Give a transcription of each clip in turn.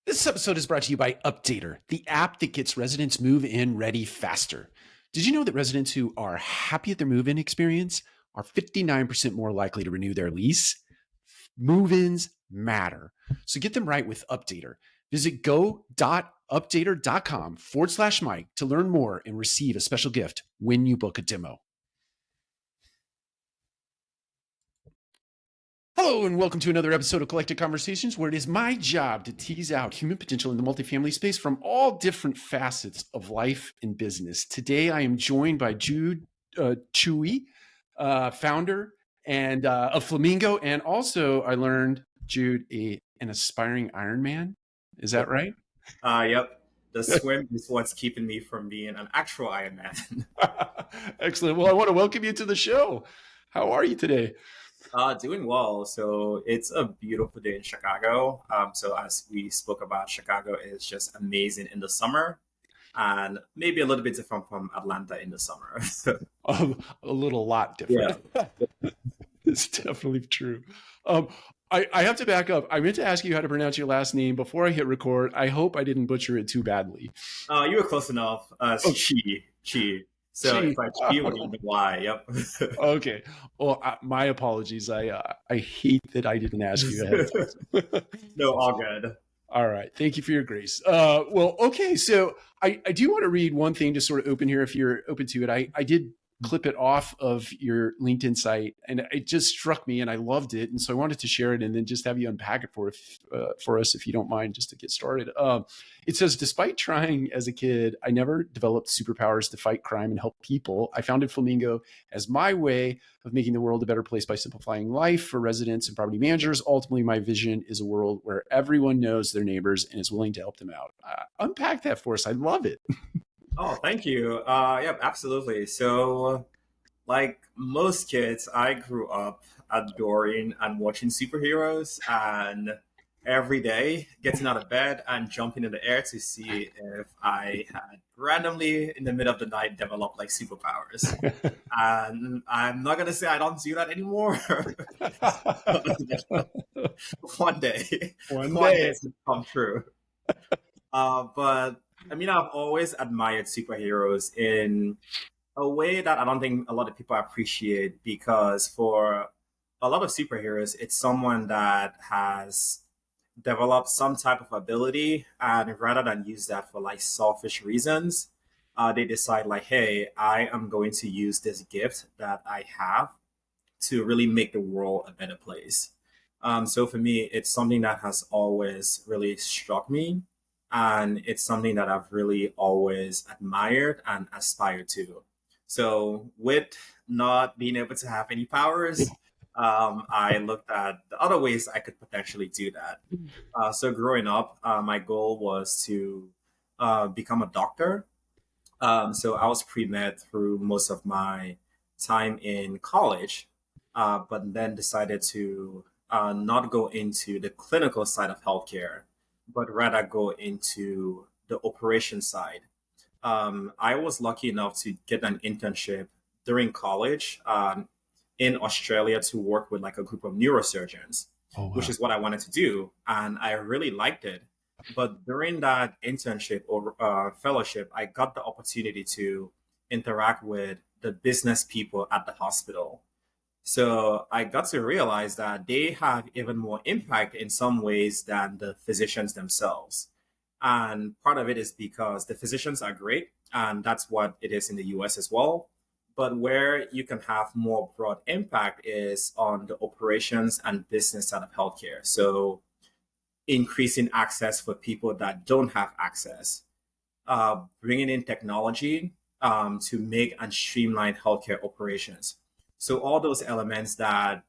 This episode is brought to you by Updater, the app that gets residents move-in ready faster. Did you know that residents who are happy at their move-in experience are 59% more likely to renew their lease? Move-ins matter. So get them right with Updater. Visit go.updater.com/Mike to learn more and receive a special gift when you book a demo. Hello, and welcome to another episode of Collected Conversations, where it is my job to tease out human potential in the multifamily space from all different facets of life and business. Today, I am joined by Jude Chiy, founder of Flamingo, and also I learned, Jude, an aspiring Ironman. Is that right? Yep. The swim is what's keeping me from being an actual Ironman. Excellent. Well, I want to welcome you to the show. How are you today? Doing well. So it's a beautiful day in Chicago. So as we spoke about, Chicago is just amazing in the summer and maybe a little bit different from Atlanta in the summer. A lot different. Yeah. It's definitely true. I have to back up. I meant to ask you how to pronounce your last name before I hit record. I hope I didn't butcher it too badly. You were close enough. Chiy. So Chiy. It's like Chiy with the Y. Yep. Okay. Well, my apologies. I hate that I didn't ask you ahead of time. No, all good. All right. Thank you for your grace. Well, okay. So I do want to read one thing to sort of open here if you're open to it. I did clip it off of your LinkedIn site and it just struck me and I loved it. And so I wanted to share it and then just have you unpack it for us, if you don't mind, just to get started. It says, despite trying as a kid, I never developed superpowers to fight crime and help people. I founded Flamingo as my way of making the world a better place by simplifying life for residents and property managers. Ultimately, my vision is a world where everyone knows their neighbors and is willing to help them out. Unpack that for us. I love it. Oh, thank you. Yep, absolutely. So, like most kids, I grew up adoring and watching superheroes, and every day getting out of bed and jumping in the air to see if I had randomly in the middle of the night developed like superpowers. And I'm not gonna say I don't do that anymore. One day it's gonna come true. But I mean, I've always admired superheroes in a way that I don't think a lot of people appreciate, because for a lot of superheroes, it's someone that has developed some type of ability, and rather than use that for like selfish reasons, they decide like, hey, I am going to use this gift that I have to really make the world a better place. So for me, it's something that has always really struck me. And it's something that I've really always admired and aspired to. So with not being able to have any powers, I looked at the other ways I could potentially do that. So growing up, my goal was to become a doctor. So I was pre-med through most of my time in college, but then decided to not go into the clinical side of healthcare, but rather go into the operation side. I was lucky enough to get an internship during college in Australia to work with like a group of neurosurgeons, which is what I wanted to do. And I really liked it. But during that internship or fellowship, I got the opportunity to interact with the business people at the hospital. So I got to realize that they have even more impact in some ways than the physicians themselves. And part of it is because the physicians are great, and that's what it is in the US as well. But where you can have more broad impact is on the operations and business side of healthcare. So increasing access for people that don't have access, bringing in technology to make and streamline healthcare operations. So all those elements that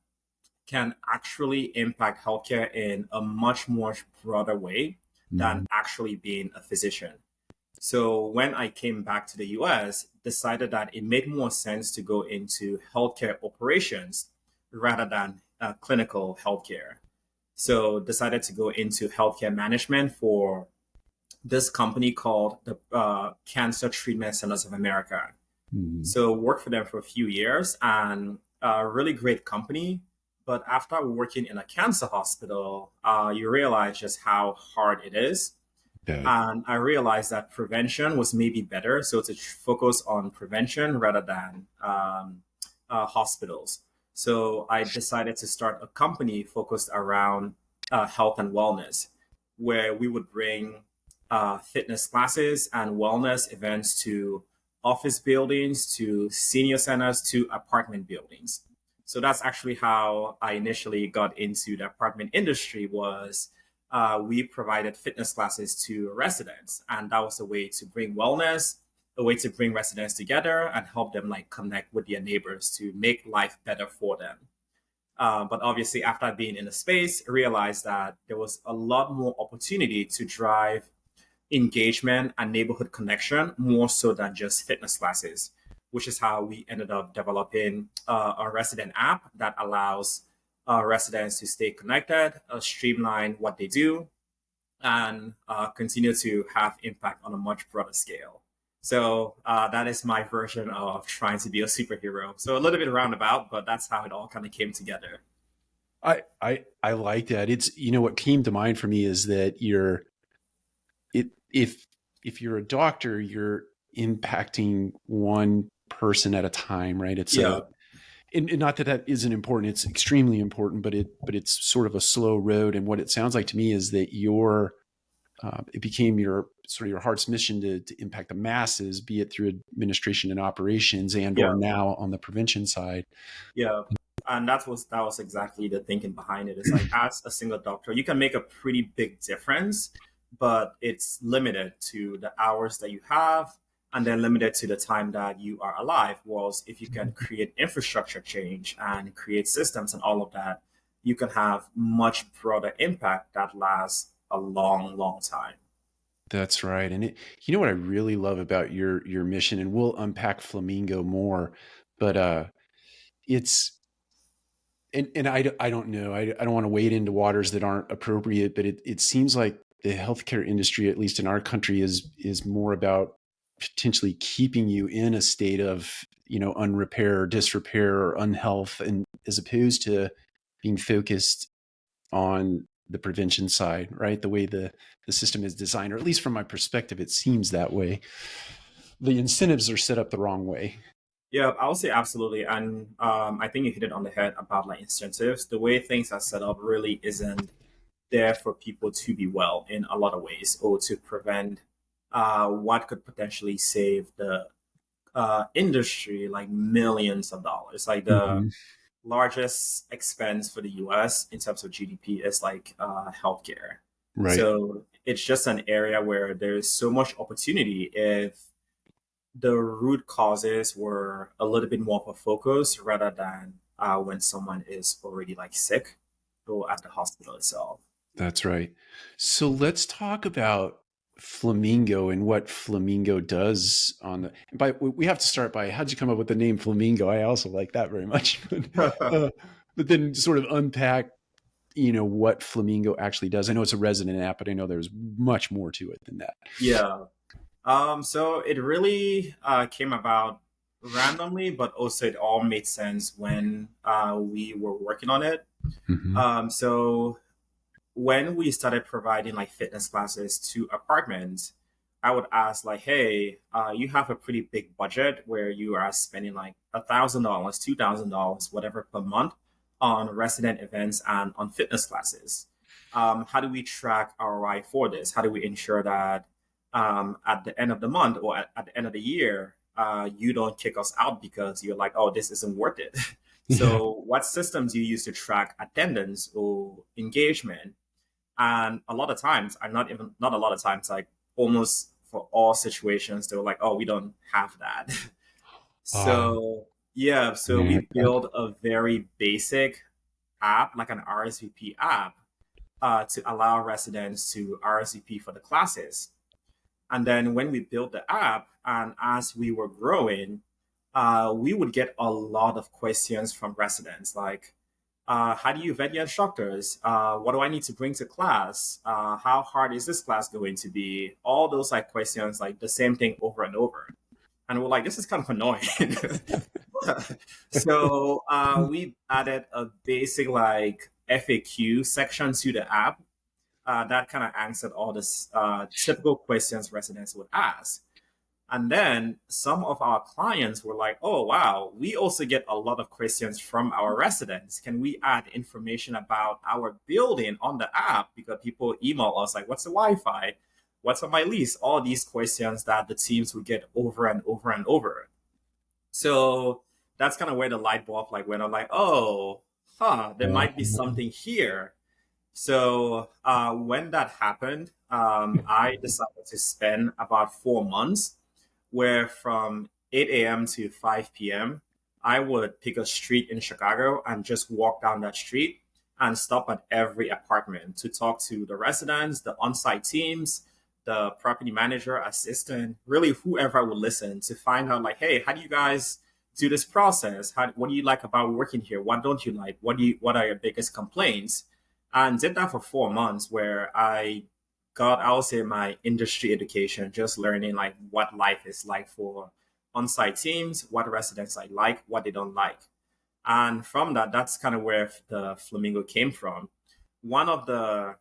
can actually impact healthcare in a much more broader way than actually being a physician. So when I came back to the US, decided that it made more sense to go into healthcare operations rather than clinical healthcare. So decided to go into healthcare management for this company called the Cancer Treatment Centers of America. So worked for them for a few years, and a really great company. But after working in a cancer hospital, you realize just how hard it is. Yeah. And I realized that prevention was maybe better. So to focus on prevention rather than hospitals. So I decided to start a company focused around health and wellness, where we would bring fitness classes and wellness events to office buildings, to senior centers, to apartment buildings. So that's actually how I initially got into the apartment industry. Was we provided fitness classes to residents, and that was a way to bring wellness, a way to bring residents together and help them like connect with their neighbors to make life better for them. But obviously, after being in the space, I realized that there was a lot more opportunity to drive engagement and neighborhood connection more so than just fitness classes, which is how we ended up developing a resident app that allows residents to stay connected, streamline what they do, and continue to have impact on a much broader scale. So that is my version of trying to be a superhero. So a little bit roundabout, but that's how it all kind of came together. I like that. It's, what came to mind for me is that if you're a doctor, you're impacting one person at a time, right? It's Yeah. And not that isn't important. It's extremely important, but it's sort of a slow road. And what it sounds like to me is that it became your sort of your heart's mission to impact the masses, be it through administration and operations or Yeah. now on the prevention side. Yeah. And that was exactly the thinking behind it. It's like as a single doctor, you can make a pretty big difference, but it's limited to the hours that you have and then limited to the time that you are alive. Whilst if you can create infrastructure change and create systems and all of that, you can have much broader impact that lasts a long, long time. That's right. And what I really love about your mission, and we'll unpack Flamingo more, but it's and I don't know. I don't want to wade into waters that aren't appropriate, but it seems like the healthcare industry, at least in our country, is more about potentially keeping you in a state of, unrepair or disrepair or unhealth, and as opposed to being focused on the prevention side, right? The way the system is designed, or at least from my perspective, it seems that way. The incentives are set up the wrong way. Yeah, I would say absolutely. And I think you hit it on the head about like incentives. The way things are set up really isn't there for people to be well in a lot of ways or to prevent what could potentially save the industry like millions of dollars. Like the Mm-hmm. largest expense for the US in terms of GDP is like healthcare. Right. So it's just an area where there's so much opportunity if the root causes were a little bit more of a focus rather than when someone is already like sick or at the hospital itself. That's right. So let's talk about Flamingo and what Flamingo does on the. By we have to start by how'd you come up with the name Flamingo? I also like that very much, but then sort of unpack, what Flamingo actually does. I know it's a resident app, but I know there's much more to it than that. Yeah. So it really came about randomly, but also it all made sense when we were working on it. Mm-hmm. So when we started providing like fitness classes to apartments, I would ask like, "Hey, you have a pretty big budget where you are spending like $1,000, $2,000, whatever per month on resident events and on fitness classes. How do we track ROI for this? How do we ensure that at the end of the month or at the end of the year, you don't kick us out because you're like, oh, this isn't worth it." Yeah. So, what systems do you use to track attendance or engagement? And a lot of times, I'm not a lot of times, like almost for all situations, they were like, "Oh, we don't have that." So yeah, so Man, we built a very basic app, like an RSVP app, to allow residents to RSVP for the classes. And then when we built the app, and as we were growing, we would get a lot of questions from residents like, how do you vet your instructors? What do I need to bring to class? How hard is this class going to be? All those like questions, like the same thing over and over. And we're like, this is kind of annoying. So we added a basic like FAQ section to the app that kind of answered all this typical questions residents would ask. And then some of our clients were like, oh, wow, we also get a lot of questions from our residents. Can we add information about our building on the app? Because people email us like, what's the Wi-Fi? What's on my lease? All these questions that the teams would get over and over and over. So that's kind of where the light bulb like went on like, oh, there might be something here. So when that happened, I decided to spend about 4 months where from 8 a.m. to 5 p.m., I would pick a street in Chicago and just walk down that street and stop at every apartment to talk to the residents, the on-site teams, the property manager, assistant, really whoever would listen to find out like, hey, how do you guys do this process? What do you like about working here? What don't you like? What are your biggest complaints? And did that for 4 months where I got, I would say, my industry education, just learning like what life is like for on-site teams, what residents like, what they don't like. And from that, that's kind of where the Flamingo came from. One of the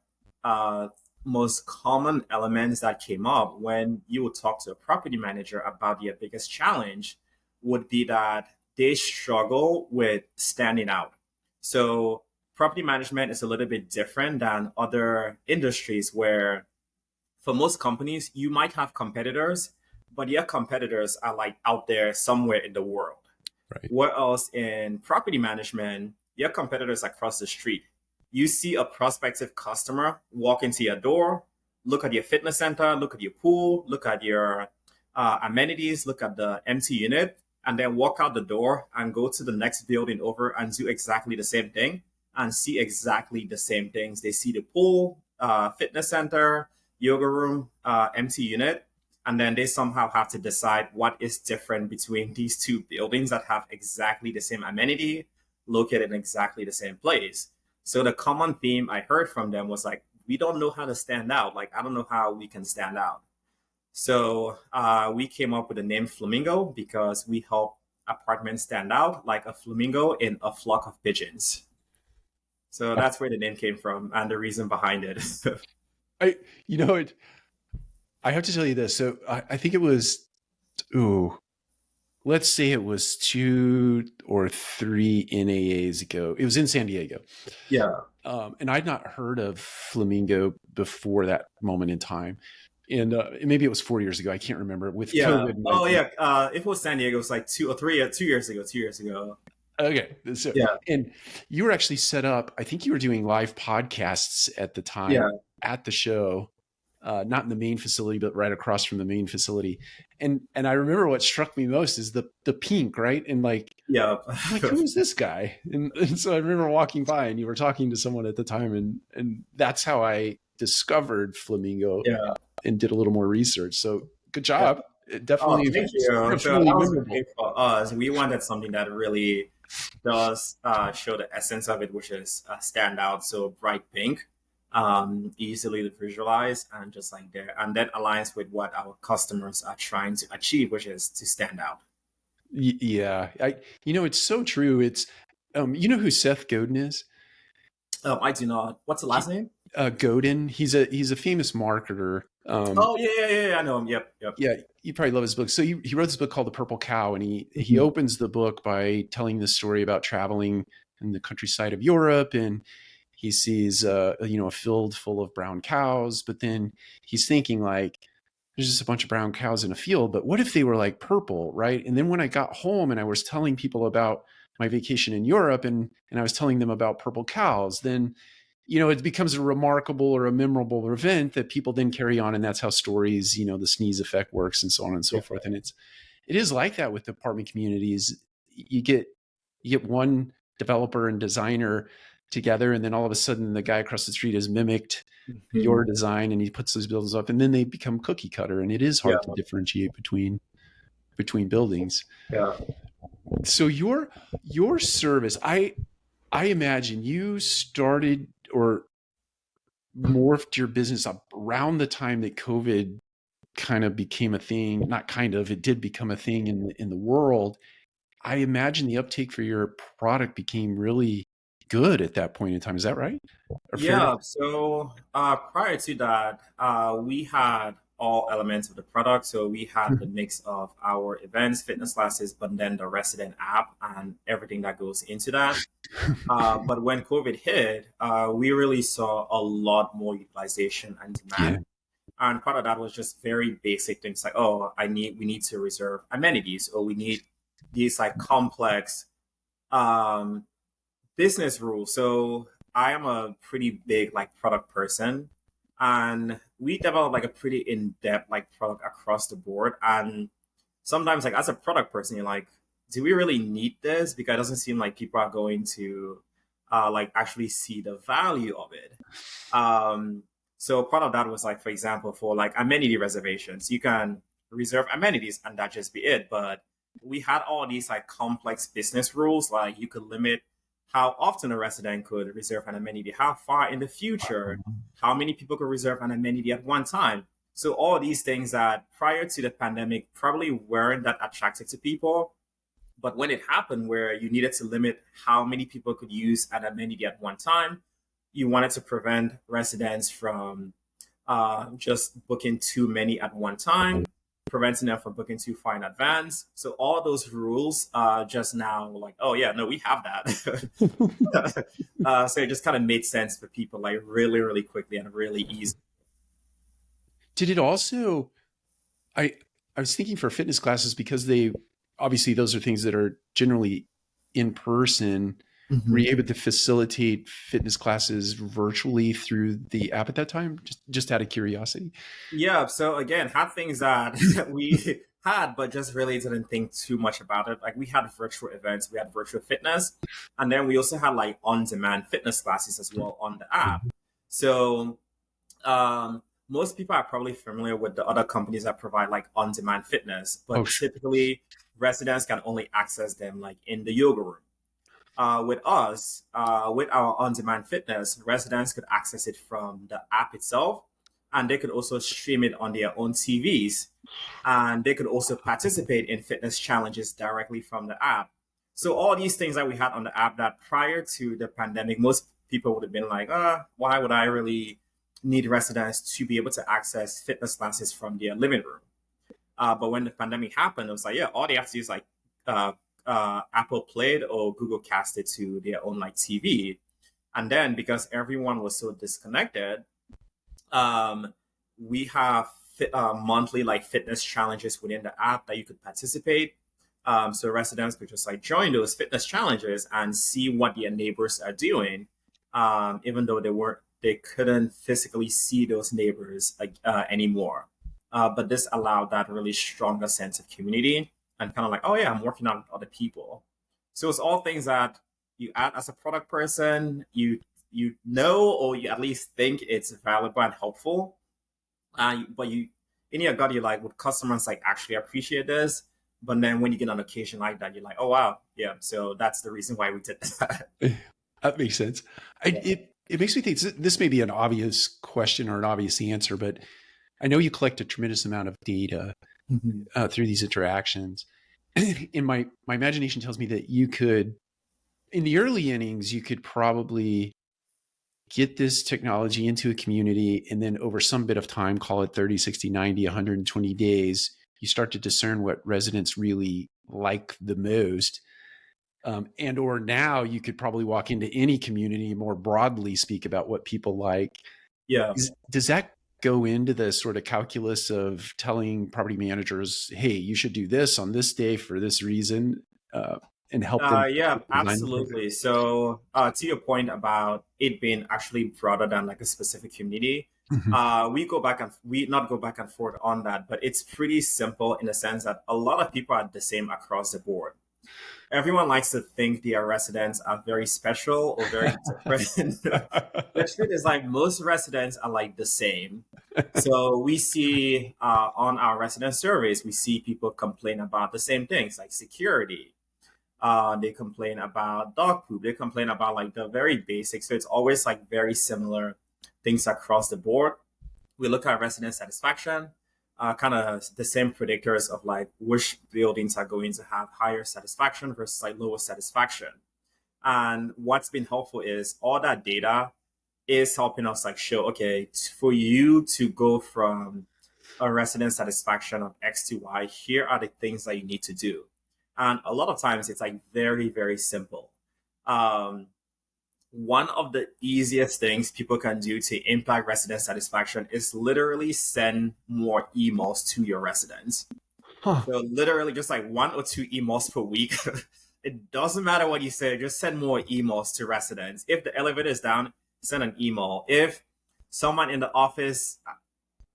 most common elements that came up when you would talk to a property manager about their biggest challenge would be that they struggle with standing out. So property management is a little bit different than other industries where for most companies, you might have competitors, but your competitors are like out there somewhere in the world. Right. Whereas in property management, your competitors are across the street. You see a prospective customer walk into your door, look at your fitness center, look at your pool, look at your amenities, look at the empty unit, and then walk out the door and go to the next building over and do exactly the same thing and see exactly the same things. They see the pool, fitness center, yoga room, empty unit, and then they somehow have to decide what is different between these two buildings that have exactly the same amenity located in exactly the same place. So the common theme I heard from them was like, we don't know how to stand out. Like, I don't know how we can stand out. So we came up with the name Flamingo because we help apartments stand out like a flamingo in a flock of pigeons. So that's where the name came from and the reason behind it. I have to tell you this. So I think it was, let's say it was 2 or 3 NAAs ago. It was in San Diego. Yeah. And I'd not heard of Flamingo before that moment in time. And maybe it was 4 years ago. I can't remember. With COVID. Oh, yeah. If it was San Diego, it was like 2 years ago. Okay. So, yeah. And you were actually set up, I think you were doing live podcasts at the time at the show, not in the main facility, but right across from the main facility. And I remember what struck me most is the pink, right? And like, I'm like, who is this guy? And so I remember walking by and you were talking to someone at the time and that's how I discovered Flamingo and did a little more research. So good job. It definitely. Thank you. So that was great for us. We wanted something that really does show the essence of it, which is stand out. So bright pink, easily to visualize and just like there. And that aligns with what our customers are trying to achieve, which is to stand out. Yeah. It's so true. It's, you know who Seth Godin is? I do not. What's the last name? Godin. He's a famous marketer. I know him. Yep. Yeah, you probably love his book. So he wrote this book called The Purple Cow, and he opens the book by telling the story about traveling in the countryside of Europe, and he sees a field full of brown cows, but then he's thinking like, there's just a bunch of brown cows in a field, but what if they were like purple, right? And then when I got home and I was telling people about my vacation in Europe and I was telling them about purple cows, then it becomes a remarkable or a memorable event that people then carry on. And that's how stories, the sneeze effect works and so on and so forth. And it is like that with apartment communities. You get one developer and designer together, and then all of a sudden the guy across the street has mimicked your design and he puts those buildings up, and then they become cookie cutter. And it is hard to differentiate between buildings. Yeah. So your service, I imagine you started or morphed your business up around the time that COVID kind of became a thing. Not kind of, it did become a thing in the world. I imagine the uptake for your product became really good at that point in time. Is that right? Or fair to? Yeah, so prior to that, we had all elements of the product. So we had the mix of our events, fitness classes, but then the resident app and everything that goes into that. But when COVID hit, we really saw a lot more utilization and Yeah. demand. And part of that was just very basic things like, oh, we need to reserve amenities, or we need these like complex um, business rules. So I am a pretty big like product person, and we develop like a pretty in-depth like product across the board. And sometimes like as a product person, you're like, do we really need this? Because it doesn't seem like people are going to like actually see the value of it. Um, so part of that was like, for example, for like amenity reservations, you can reserve amenities and that just be it. But we had all these like complex business rules, like you could limit how often a resident could reserve an amenity, how far in the future, how many people could reserve an amenity at one time. So all these things that prior to the pandemic probably weren't that attractive to people. But when it happened where you needed to limit how many people could use an amenity at one time, you wanted to prevent residents from just booking too many at one time, preventing them from booking too far in advance. So all those rules just now like, oh yeah, no, we have that. So it just kind of made sense for people like really, really quickly and really easy. Did it also? I I was thinking for fitness classes because they obviously those are things that are generally in person. Were Mhm. you able to facilitate fitness classes virtually through the app at that time? Just out of curiosity. Yeah, so again, had things that we had, but just really didn't think too much about it. Like we had virtual events, we had virtual fitness, and then we also had like on-demand fitness classes as well on the app. So most people are probably familiar with the other companies that provide like on-demand fitness, Oh, but typically residents can only access them like in the yoga room. With us, with our on-demand fitness, residents could access it from the app itself, and they could also stream it on their own TVs, and they could also participate in fitness challenges directly from the app. So all these things that we had on the app that prior to the pandemic, most people would have been like, why would I really need residents to be able to access fitness classes from their living room? But when the pandemic happened, it was like, yeah, all they have to do is like uh, Apple played or Google casted to their own like TV. And then because everyone was so disconnected, um, we have monthly like fitness challenges within the app that you could participate. So residents could just like join those fitness challenges and see what their neighbors are doing, even though they couldn't physically see those neighbors anymore. But this allowed that really stronger sense of community and kind of like, oh yeah, I'm working out with other people. So it's all things that you add as a product person, you know, or you at least think it's valuable and helpful. But you in your gut, you're like, would customers like actually appreciate this? But then when you get on occasion like that, you're like, oh wow, yeah. So that's the reason why we did that. that makes sense. Yeah. It makes me think this may be an obvious question or an obvious answer, but I know you collect a tremendous amount of data Mhm. through these interactions. In my imagination tells me that you could, in the early innings, you could probably get this technology into a community, and then over some bit of time, call it 30, 60, 90, 120 days, you start to discern what residents really like the most. And or now you could probably walk into any community more broadly speak about what people like. Yeah. Does that go into the sort of calculus of telling property managers, hey, you should do this on this day for this reason, uh, and help them Yeah, design the program? absolutely. So, to your point about it being actually broader than like a specific community, Mhm. we not go back and forth on that, but it's pretty simple in the sense that a lot of people are the same across the board. Everyone likes to think their residents are very special or very different. The truth is, like most residents are like the same. So we see on our resident surveys, we see people complain about the same things like security. They complain about dog poop. They complain about like the very basics. So it's always like very similar things across the board. We look at resident satisfaction. kind of the same predictors of like which buildings are going to have higher satisfaction versus like lower satisfaction. And what's been helpful is all that data is helping us like show, okay, for you to go from a resident satisfaction of X to Y, here are the things that you need to do. And a lot of times it's like very, very simple. Um, One of the easiest things people can do to impact resident satisfaction is literally send more emails to your residents. Huh. So literally just like 1 or 2 emails per week. It doesn't matter what you say, just send more emails to residents. If the elevator is down, send an email. If someone in the office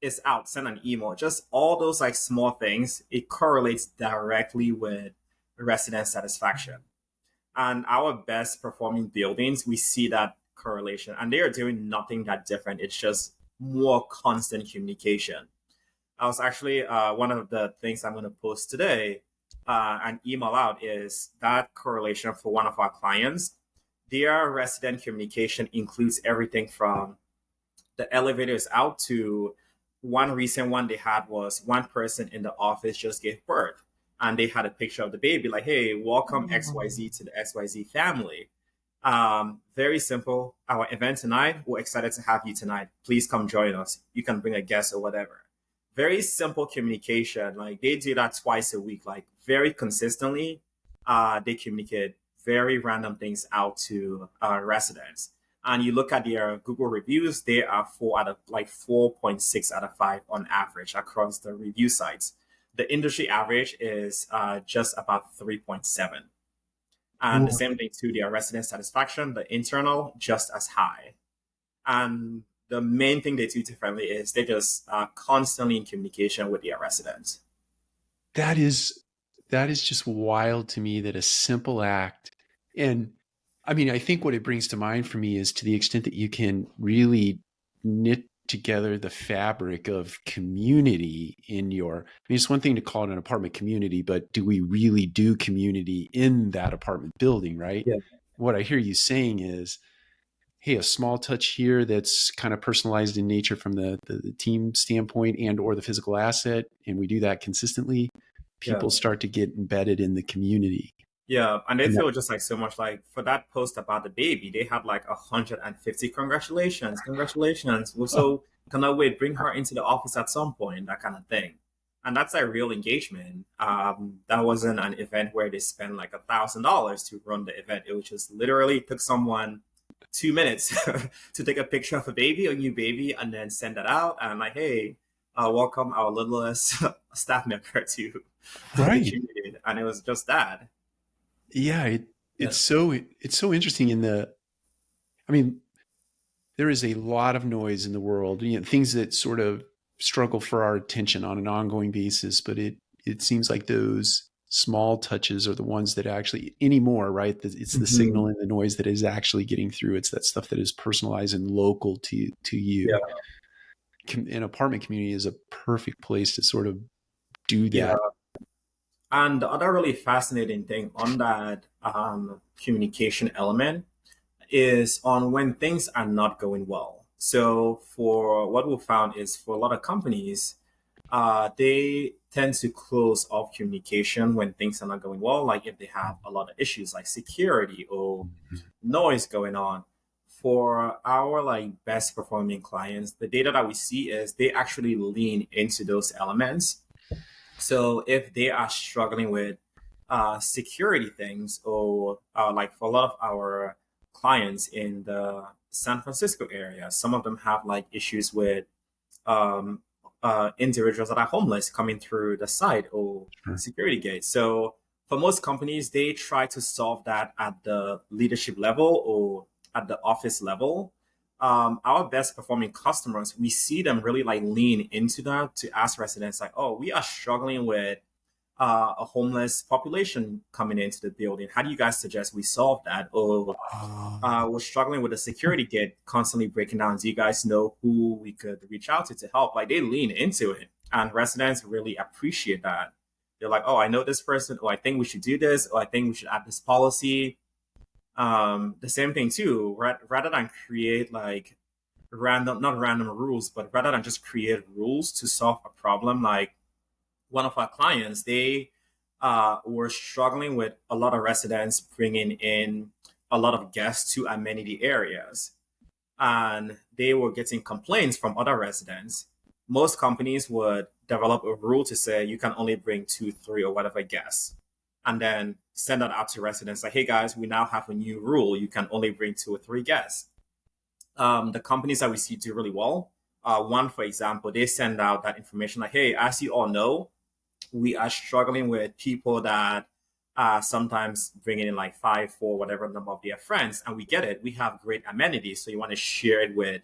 is out, send an email. Just all those like small things, it correlates directly with resident satisfaction. And our best performing buildings, we see that correlation, and they are doing nothing that different. It's just more constant communication. I was actually one of the things I'm going to post today and email out is that correlation for one of our clients. Their resident communication includes everything from the elevators out to one recent one they had was one person in the office just gave birth and they had a picture of the baby like, hey, welcome XYZ to the XYZ family. Very simple. Our event tonight, we're excited to have you tonight. Please come join us. You can bring a guest or whatever. Very simple communication. Like they do that twice a week, like very consistently. They communicate very random things out to residents. And you look at their Google reviews, they are 4.6 out of 5 on average across the review sites. The industry average is just about 3.7. And the same thing to their resident satisfaction, the internal just as high. And the main thing they do differently is they just constantly in communication with their residents. That is just wild to me, that a simple act. And I mean, I think what it brings to mind for me is to the extent that you can really knit together the fabric of community in your, I mean, it's one thing to call it an apartment community, but do we really do community in that apartment building, right? Yeah. What I hear you saying is, hey, a small touch here that's kind of personalized in nature from the team standpoint and or the physical asset, and we do that consistently, people start to get embedded in the community. Yeah, and they feel just like so much like for that post about the baby, they had like 150 congratulations. So cannot wait, bring her into the office at some point, that kind of thing. And that's a real engagement. That wasn't an event where they spent like $1,000 to run the event. It was just literally took someone 2 minutes to take a picture of a baby, a new baby, and then send that out. And like, hey, welcome our littlest staff member to the community. And it was just that. Yeah, it's so interesting I mean, there is a lot of noise in the world, things that sort of struggle for our attention on an ongoing basis, but it seems like those small touches are the ones that actually anymore, right? It's the signal in the noise that is actually getting through. It's that stuff that is personalized and local to you. Yeah. An apartment community is a perfect place to sort of do that. Yeah. And the other really fascinating thing on that communication element is on when things are not going well. So for what we found is for a lot of companies, they tend to close off communication when things are not going well, like if they have a lot of issues like security or noise going on. For our like best performing clients, the data that we see is they actually lean into those elements. So if they are struggling with security things, or like for a lot of our clients in the San Francisco area, some of them have like issues with um, individuals that are homeless coming through the site or security gates. So for most companies, they try to solve that at the leadership level or at the office level. Our best performing customers, we see them really like lean into that to ask residents like, oh, we are struggling with a homeless population coming into the building. How do you guys suggest we solve that? Or we're struggling with the security gate constantly breaking down. Do you guys know who we could reach out to help? Like they lean into it, and residents really appreciate that. They're like, oh, I know this person, or I think we should do this, or I think we should add this policy. The same thing too, rather than create like not random rules, but rather than just create rules to solve a problem. Like one of our clients, they were struggling with a lot of residents bringing in a lot of guests to amenity areas, and they were getting complaints from other residents. Most companies would develop a rule to say you can only bring two, three, or whatever guests, and then send that out to residents like, hey guys, we now have a new rule. You can only bring two or three guests. The companies that we see do really well. One, for example, they send out that information like, hey, as you all know, we are struggling with people that sometimes bringing in like five, four, whatever number of their friends. And we get it. We have great amenities. So you want to share it with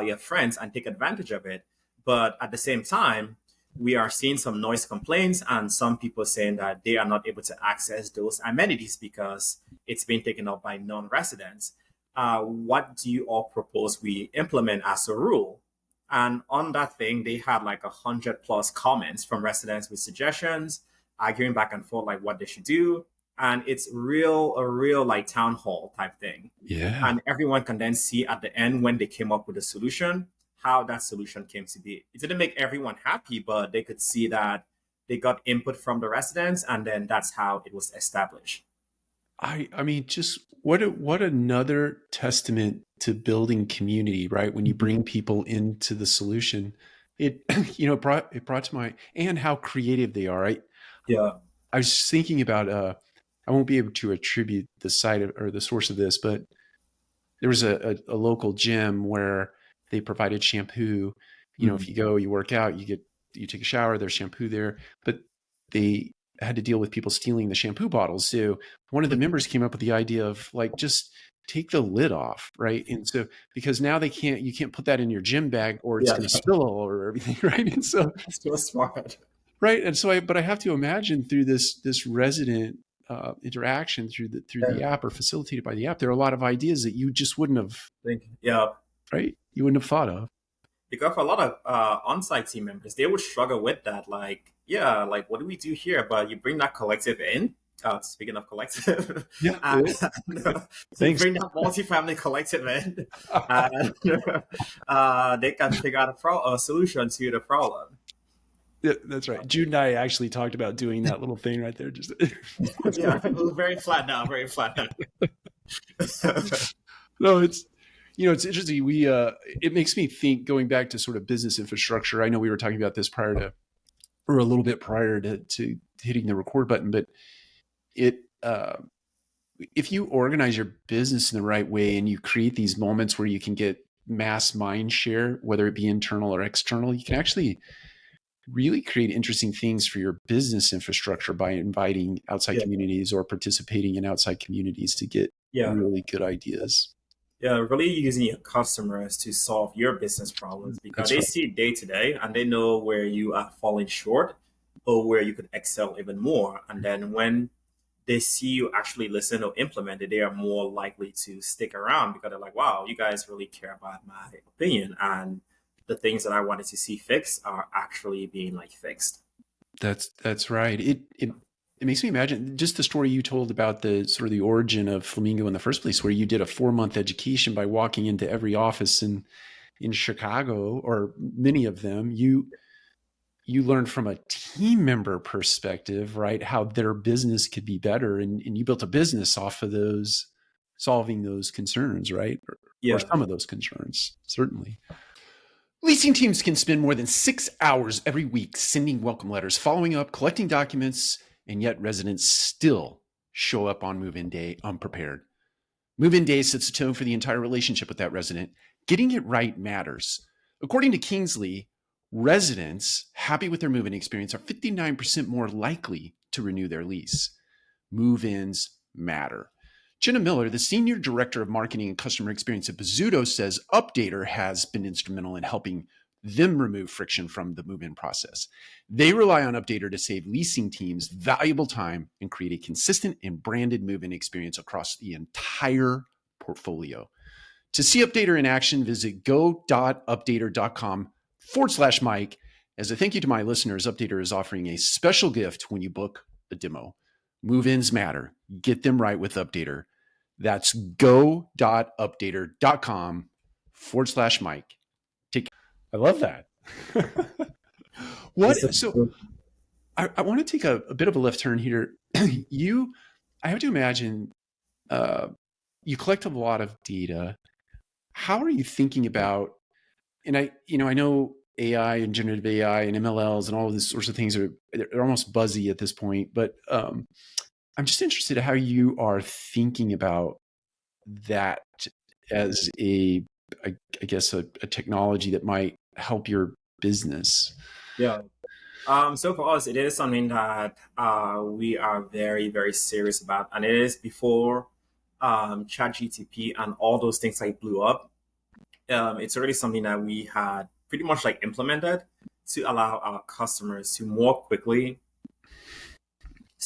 your friends and take advantage of it. But at the same time, we are seeing some noise complaints and some people saying that they are not able to access those amenities because it's been taken up by non-residents. What do you all propose we implement as a rule? And on that thing, they had like 100+ comments from residents with suggestions, arguing back and forth like what they should do. And it's a real like town hall type thing. Yeah. And everyone can then see at the end when they came up with a solution, how that solution came to be. It didn't make everyone happy, but they could see that they got input from the residents, and then that's how it was established. I mean, just what another testament to building community, right? When you bring people into the solution, it brought to mind, and how creative they are. I was thinking about I won't be able to attribute the site or the source of this, but there was a local gym where they provided shampoo. If you go, you work out, you take a shower, there's shampoo there, but they had to deal with people stealing the shampoo bottles. So one of the members came up with the idea of like, just take the lid off, right? And so, because now you can't put that in your gym bag or it's going to spill all over everything, right? And so that's so smart, right? And so, but I have to imagine through this resident interaction through the app or facilitated by the app, there are a lot of ideas that you just wouldn't have, right? You wouldn't have thought of. Because for a lot of on-site team members, they would struggle with that. Like, what do we do here? But you bring that collective in. Speaking of collective, you bring that multifamily collective in, and they can figure out a solution to the problem. Yeah, that's right. Jude and I actually talked about doing that little thing right there. Just it was very flat now. No, it's interesting. It makes me think, going back to sort of business infrastructure. I know we were talking about this a little bit prior to hitting the record button, but if you organize your business in the right way and you create these moments where you can get mass mind share, whether it be internal or external, you can actually really create interesting things for your business infrastructure by inviting outside communities or participating in outside communities to get really good ideas. Yeah, really using your customers to solve your business problems, because they see day to day and they know where you are falling short or where you could excel even more. And then when they see you actually listen or implement it, they are more likely to stick around because they're like, wow, you guys really care about my opinion, and the things that I wanted to see fixed are actually being like fixed. That's right. It makes me imagine just the story you told about the sort of the origin of Flamingo in the first place, where you did a 4-month education by walking into every office in Chicago, or many of them. You learned from a team member perspective, right? How their business could be better. And you built a business off of solving those concerns, right? Or some of those concerns, certainly. Leasing teams can spend more than 6 hours every week sending welcome letters, following up, collecting documents, and yet residents still show up on move-in day unprepared. Move-in day sets the tone for the entire relationship with that resident. Getting it right matters. According to Kingsley, residents happy with their move-in experience are 59% more likely to renew their lease. Move-ins matter. Jenna Miller, the Senior Director of Marketing and Customer Experience at Bozzuto, says Updater has been instrumental in helping them remove friction from the move-in process. They rely on Updater to save leasing teams valuable time and create a consistent and branded move-in experience across the entire portfolio. To see Updater in action, visit go.updater.com/Mike. As a thank you to my listeners, Updater is offering a special gift when you book a demo. Move-ins matter. Get them right with Updater. That's go.updater.com /Mike. I love that. So I want to take a bit of a left turn here. I have to imagine you collect a lot of data. How are you thinking about, and I know AI and generative AI and MLLs and all of these sorts of things they're almost buzzy at this point, but I'm just interested in how you are thinking about that as I guess a technology that might help your business. Yeah. So for us, it is something that we are very, very serious about, and it is before ChatGTP and all those things like blew up. It's already something that we had pretty much like implemented to allow our customers to more quickly,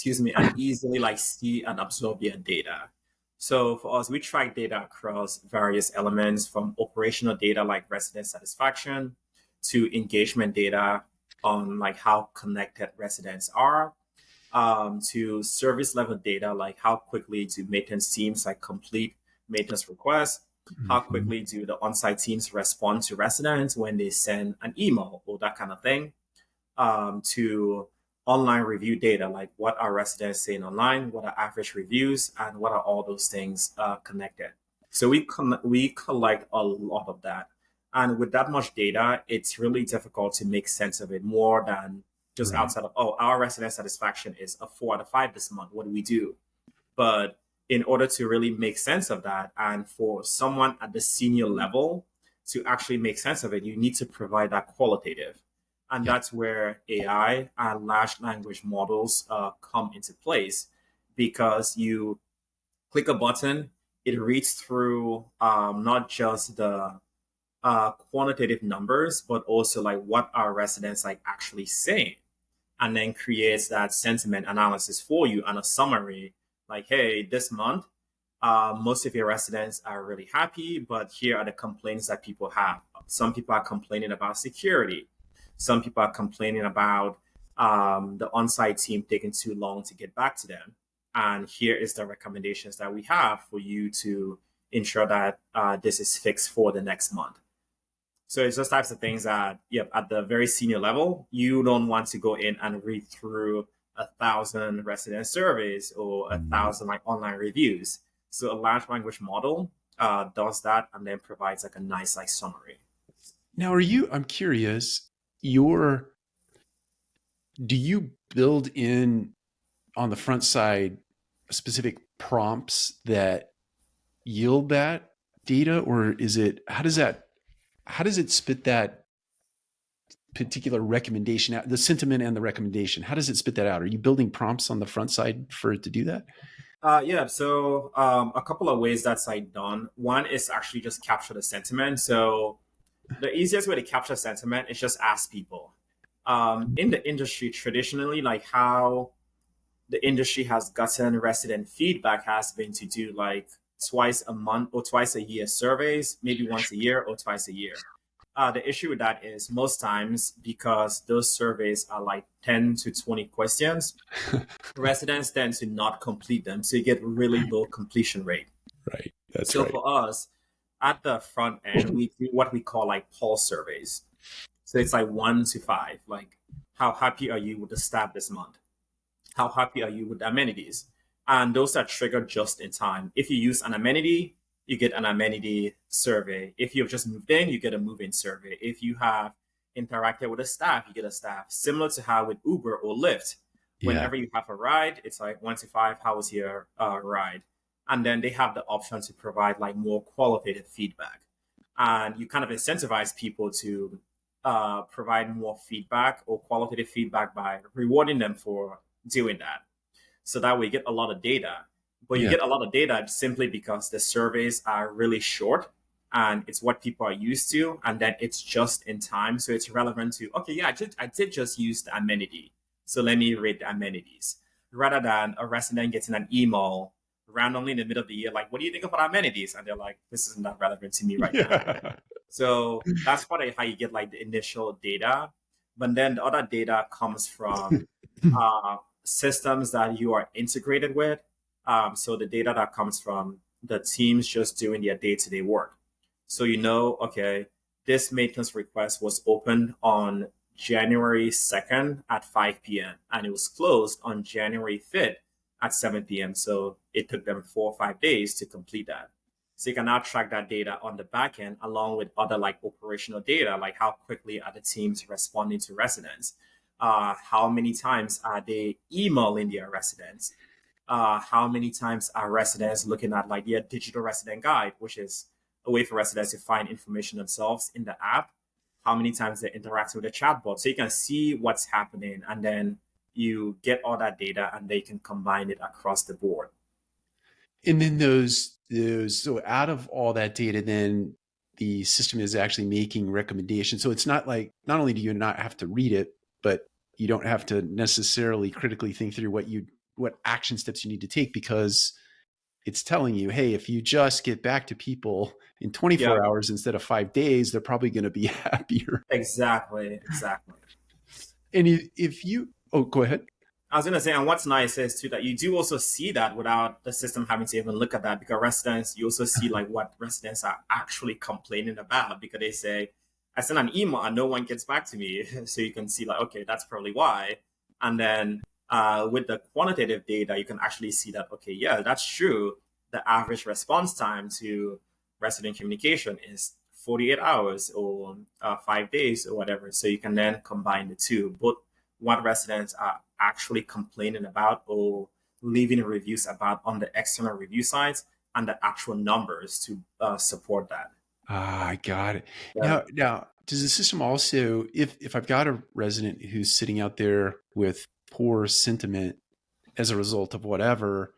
and easily like see and absorb their data. So for us, we track data across various elements, from operational data like resident satisfaction to engagement data on like how connected residents are, to service level data like how quickly do maintenance teams like complete maintenance requests, how quickly do the on-site teams respond to residents when they send an email or that kind of thing, to online review data, like what are residents saying online, what are average reviews, and what are all those things connected. So we collect a lot of that. And with that much data, it's really difficult to make sense of it more than just outside of, our resident satisfaction is a 4 out of 5 this month. What do we do? But in order to really make sense of that, and for someone at the senior level to actually make sense of it, you need to provide that qualitative. And that's where AI and large language models come into place, because you click a button, it reads through not just the quantitative numbers, but also like what our residents like actually saying, and then creates that sentiment analysis for you and a summary like, hey, this month, most of your residents are really happy, but here are the complaints that people have. Some people are complaining about security. Some people are complaining about the on-site team taking too long to get back to them. And here is the recommendations that we have for you to ensure that this is fixed for the next month. So it's those types of things that, at the very senior level, you don't want to go in and read through 1,000 resident surveys or 1,000 like online reviews. So a large language model does that and then provides like a nice like summary. Now, I'm curious, do you build in on the front side specific prompts that yield that data, or how does it spit that particular recommendation out, the sentiment and the recommendation? How does it spit that out? Are you building prompts on the front side for it to do that? So a couple of ways that's like done. One is actually just capture the sentiment. So the easiest way to capture sentiment is just ask people. In the industry, traditionally, like how the industry has gotten resident feedback has been to do like twice a month or twice a year surveys, maybe once a year or twice a year. The issue with that is most times, because those surveys are like 10 to 20 questions, residents tend to not complete them. So you get really low completion rate. Right. That's so right. For us, at the front end, we do what we call like pulse surveys. So it's like 1 to 5, like how happy are you with the staff this month? How happy are you with the amenities? And those are triggered just in time. If you use an amenity, you get an amenity survey. If you've just moved in, you get a move-in survey. If you have interacted with a staff, you get a staff. Similar to how with Uber or Lyft, whenever you have a ride, it's like 1 to 5, how was your ride? And then they have the option to provide like more qualitative feedback. And you kind of incentivize people to provide more feedback or qualitative feedback by rewarding them for doing that. So that way you get a lot of data. But you get a lot of data simply because the surveys are really short and it's what people are used to. And then it's just in time. So it's relevant to, okay, yeah, I did just use the amenity. So let me rate the amenities. Rather than a resident getting an email randomly in the middle of the year, like, what do you think about amenities? And they're like, this isn't that relevant to me right now. So that's how you get like the initial data. But then the other data comes from systems that you are integrated with. So the data that comes from the teams just doing their day-to-day work. So okay, this maintenance request was opened on January 2nd at 5 p.m. and it was closed on January 5th at 7 p.m. So it took them 4 or 5 days to complete that. So you can now track that data on the back end along with other like operational data, like how quickly are the teams responding to residents? How many times are they emailing their residents? How many times are residents looking at like their digital resident guide, which is a way for residents to find information themselves in the app? How many times they're interacting with the chatbot? So you can see what's happening, and then you get all that data, and they can combine it across the board. And then so out of all that data, then the system is actually making recommendations. So it's not like, not only do you not have to read it, but you don't have to necessarily critically think through what action steps you need to take, because it's telling you, hey, if you just get back to people in 24 hours instead of 5 days, they're probably going to be happier. Exactly. And go ahead. I was going to say, and what's nice is too that you do also see that without the system having to even look at that, because residents, you also see like what residents are actually complaining about, because they say, I send an email and no one gets back to me. So you can see like, okay, that's probably why. And then with the quantitative data, you can actually see that, okay, yeah, that's true. The average response time to resident communication is 48 hours or 5 days or whatever. So you can then combine the two, both what residents are actually complaining about or leaving reviews about on the external review sites, and the actual numbers to support that. I got it. Yeah. Now, does the system also, if I've got a resident who's sitting out there with poor sentiment as a result of whatever,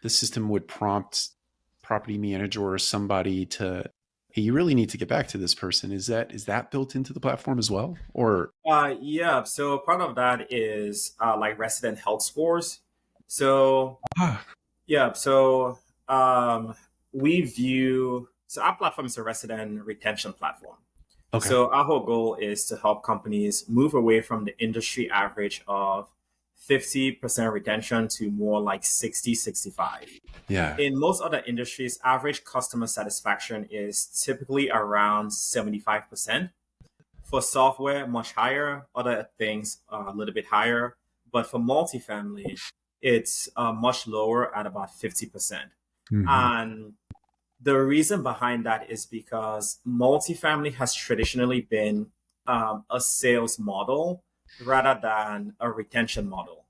the system would prompt property manager or somebody to, hey, you really need to get back to this person. Is that built into the platform as well? Or yeah, so part of that is like resident health scores. So yeah, so we view, so our platform is a resident retention platform. Okay. So our whole goal is to help companies move away from the industry average of 50% retention to more like 60, 65. Yeah. In most other industries, average customer satisfaction is typically around 75%. For software, much higher. Other things are a little bit higher. But for multifamily, it's much lower at about 50%. Mm-hmm. And the reason behind that is because multifamily has traditionally been a sales model rather than a retention model.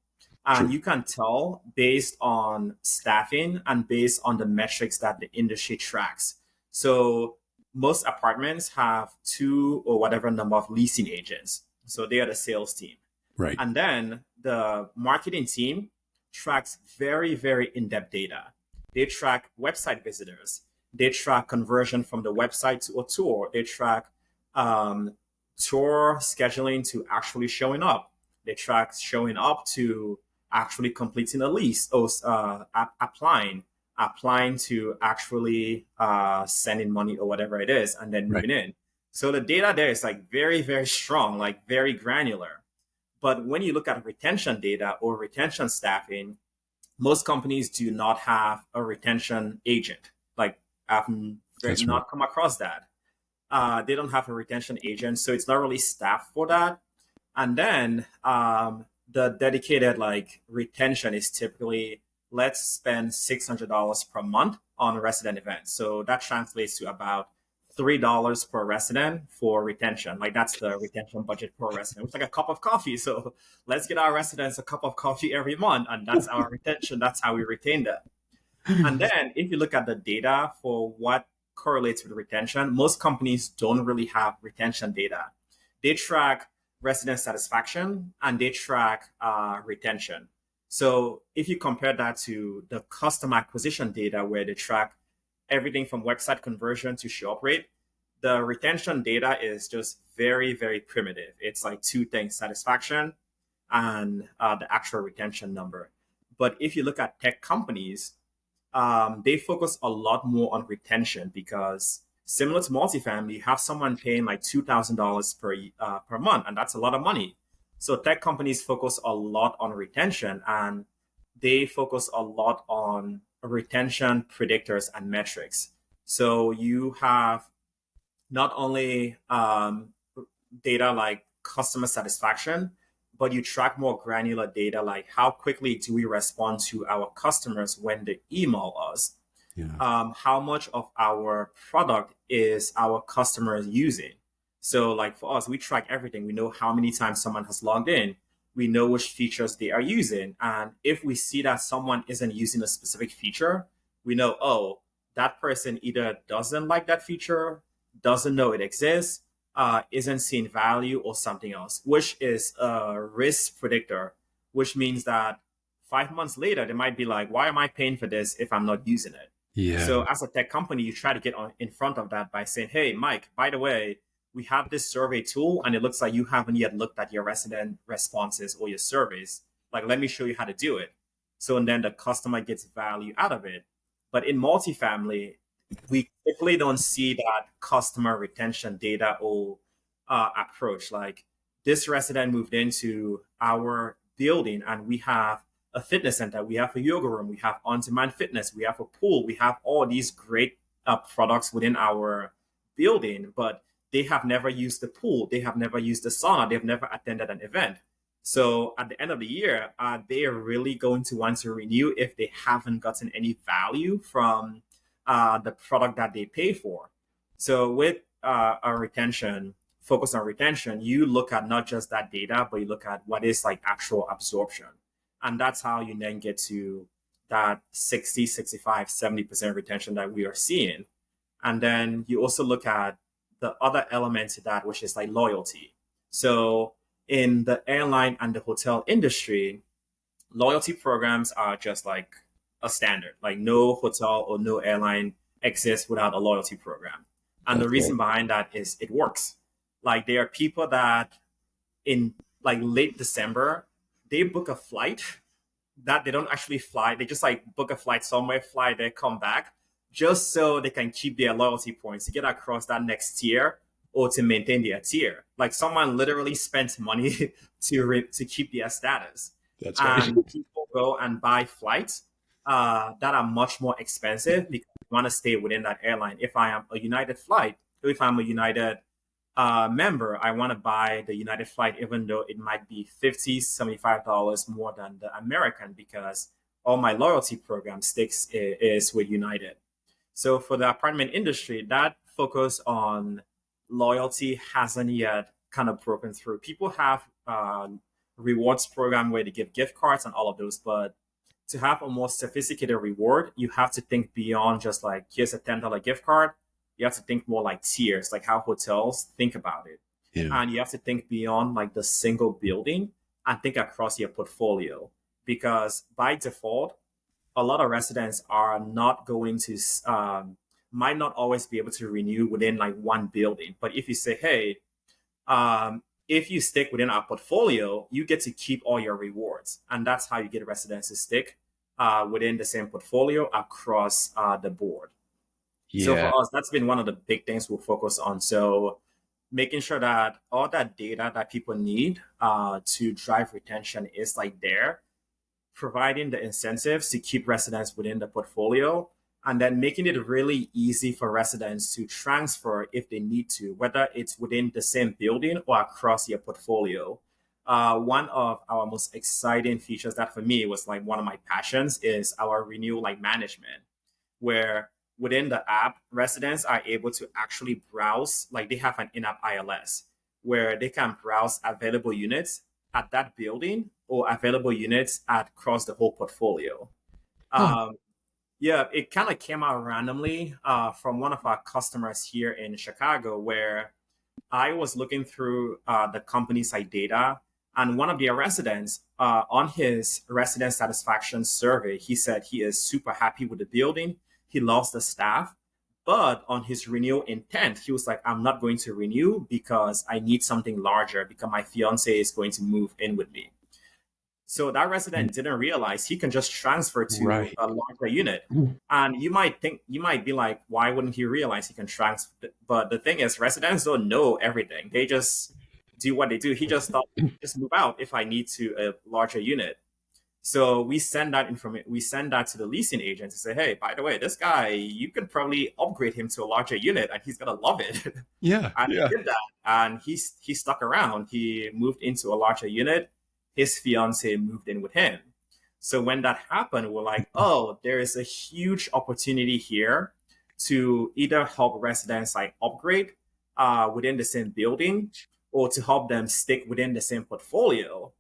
And True. you can tell based on staffing and based on the metrics that the industry tracks. So most apartments have 2 or whatever number of leasing agents. So they are the sales team. Right. And then the marketing team tracks very, very in-depth data. They track website visitors. They track conversion from the website to a tour. They track tour scheduling to actually showing up. They track showing up to actually completing a lease, or applying to actually sending money or whatever it is, and then moving in. So the data there is like very, very strong, like very granular. But when you look at retention data or retention staffing, most companies do not have a retention agent. Like I've not come across that. They don't have a retention agent, so it's not really staffed for that. And then the dedicated like retention is typically, let's spend $600 per month on resident events. So that translates to about $3 per resident for retention. Like that's the retention budget per resident. It's like a cup of coffee. So let's get our residents a cup of coffee every month, and that's our retention. That's how we retain them. And then if you look at the data for what correlates with retention, most companies don't really have retention data. They track resident satisfaction and they track retention. So if you compare that to the customer acquisition data, where they track everything from website conversion to show up rate, the retention data is just very, very primitive. It's like 2 things: satisfaction and the actual retention number. But if you look at tech companies, they focus a lot more on retention, because similar to multifamily, you have someone paying like $2,000 per month, and that's a lot of money. So tech companies focus a lot on retention, and they focus a lot on retention predictors and metrics. So you have not only data like customer satisfaction, but you track more granular data like how quickly do we respond to our customers when they email us? Yeah. How much of our product is our customers using? So, like for us, we track everything. We know how many times someone has logged in. We know which features they are using. And if we see that someone isn't using a specific feature, we know, oh, that person either doesn't like that feature, doesn't know it exists, isn't seeing value, or something else, which is a risk predictor, which means that 5 months later, they might be like, why am I paying for this if I'm not using it? Yeah. So as a tech company, you try to get on in front of that by saying, hey, Mike, by the way, we have this survey tool and it looks like you haven't yet looked at your resident responses or your surveys. Like, let me show you how to do it. So and then the customer gets value out of it. But in multifamily, we typically don't see that customer retention data or approach. Like this resident moved into our building and we have a fitness center, we have a yoga room, we have on-demand fitness, we have a pool, we have all these great products within our building, but they have never used the pool, they have never used the sauna, they've never attended an event. So at the end of the year, they are really going to want to renew if they haven't gotten any value from the product that they pay for. So with a retention, focus on retention, you look at not just that data, but you look at what is like actual absorption. And that's how you then get to that 60, 65, 70% retention that we are seeing. And then you also look at the other element to that, which is like loyalty. So in the airline and the hotel industry, loyalty programs are just like a standard. Like no hotel or no airline exists without a loyalty program. And the reason behind that is it works. Like there are people that in like late December, they book a flight that they don't actually fly. They just like book a flight somewhere, fly there, come back, just so they can keep their loyalty points to get across that next tier or to maintain their tier. Like someone literally spent money to keep their status. That's right. And people go and buy flights that are much more expensive because they want to stay within that airline. If I am a United flight, or if I'm a United member, I want to buy the United flight, even though it might be $50, $75 more than the American, because all my loyalty program sticks is with United. So for the apartment industry, that focus on loyalty hasn't yet kind of broken through. People have rewards program where they give gift cards and all of those, but to have a more sophisticated reward, you have to think beyond just like, here's a $10 gift card. You have to think more like tiers, like how hotels think about it. Yeah. And you have to think beyond like the single building and think across your portfolio. Because by default, a lot of residents are not going to, might not always be able to renew within like one building. But if you say, hey, if you stick within our portfolio, you get to keep all your rewards. And that's how you get residents to stick within the same portfolio across the board. Yeah. So for us, that's been one of the big things we'll focus on. So making sure that all that data that people need to drive retention is like there, providing the incentives to keep residents within the portfolio, and then making it really easy for residents to transfer if they need to, whether it's within the same building or across your portfolio. One of our most exciting features that for me was like one of my passions is our renewal like management, where within the app, residents are able to actually browse, like they have an in-app ILS where they can browse available units at that building or available units across the whole portfolio. Yeah, it kind of came out randomly from one of our customers here in Chicago, where I was looking through the company's side data, and one of their residents on his resident satisfaction survey, he said he is super happy with the building. He loves the staff, but on his renewal intent, he was like, I'm not going to renew because I need something larger because my fiance is going to move in with me. So that resident didn't realize he can just transfer to a larger unit. And you might be like, why wouldn't he realize he can transfer? But the thing is, residents don't know everything. They just do what they do. He just thought, just move out if I need to a larger unit. So we send that information. We send that to the leasing agent to say, "Hey, by the way, this guy, you can probably upgrade him to a larger unit, and he's gonna love it." Yeah. And Yeah. he did that, and he stuck around. He moved into a larger unit. His fiance moved in with him. So when that happened, we're like, "Oh, there is a huge opportunity here to either help residents like upgrade within the same building, or to help them stick within the same portfolio."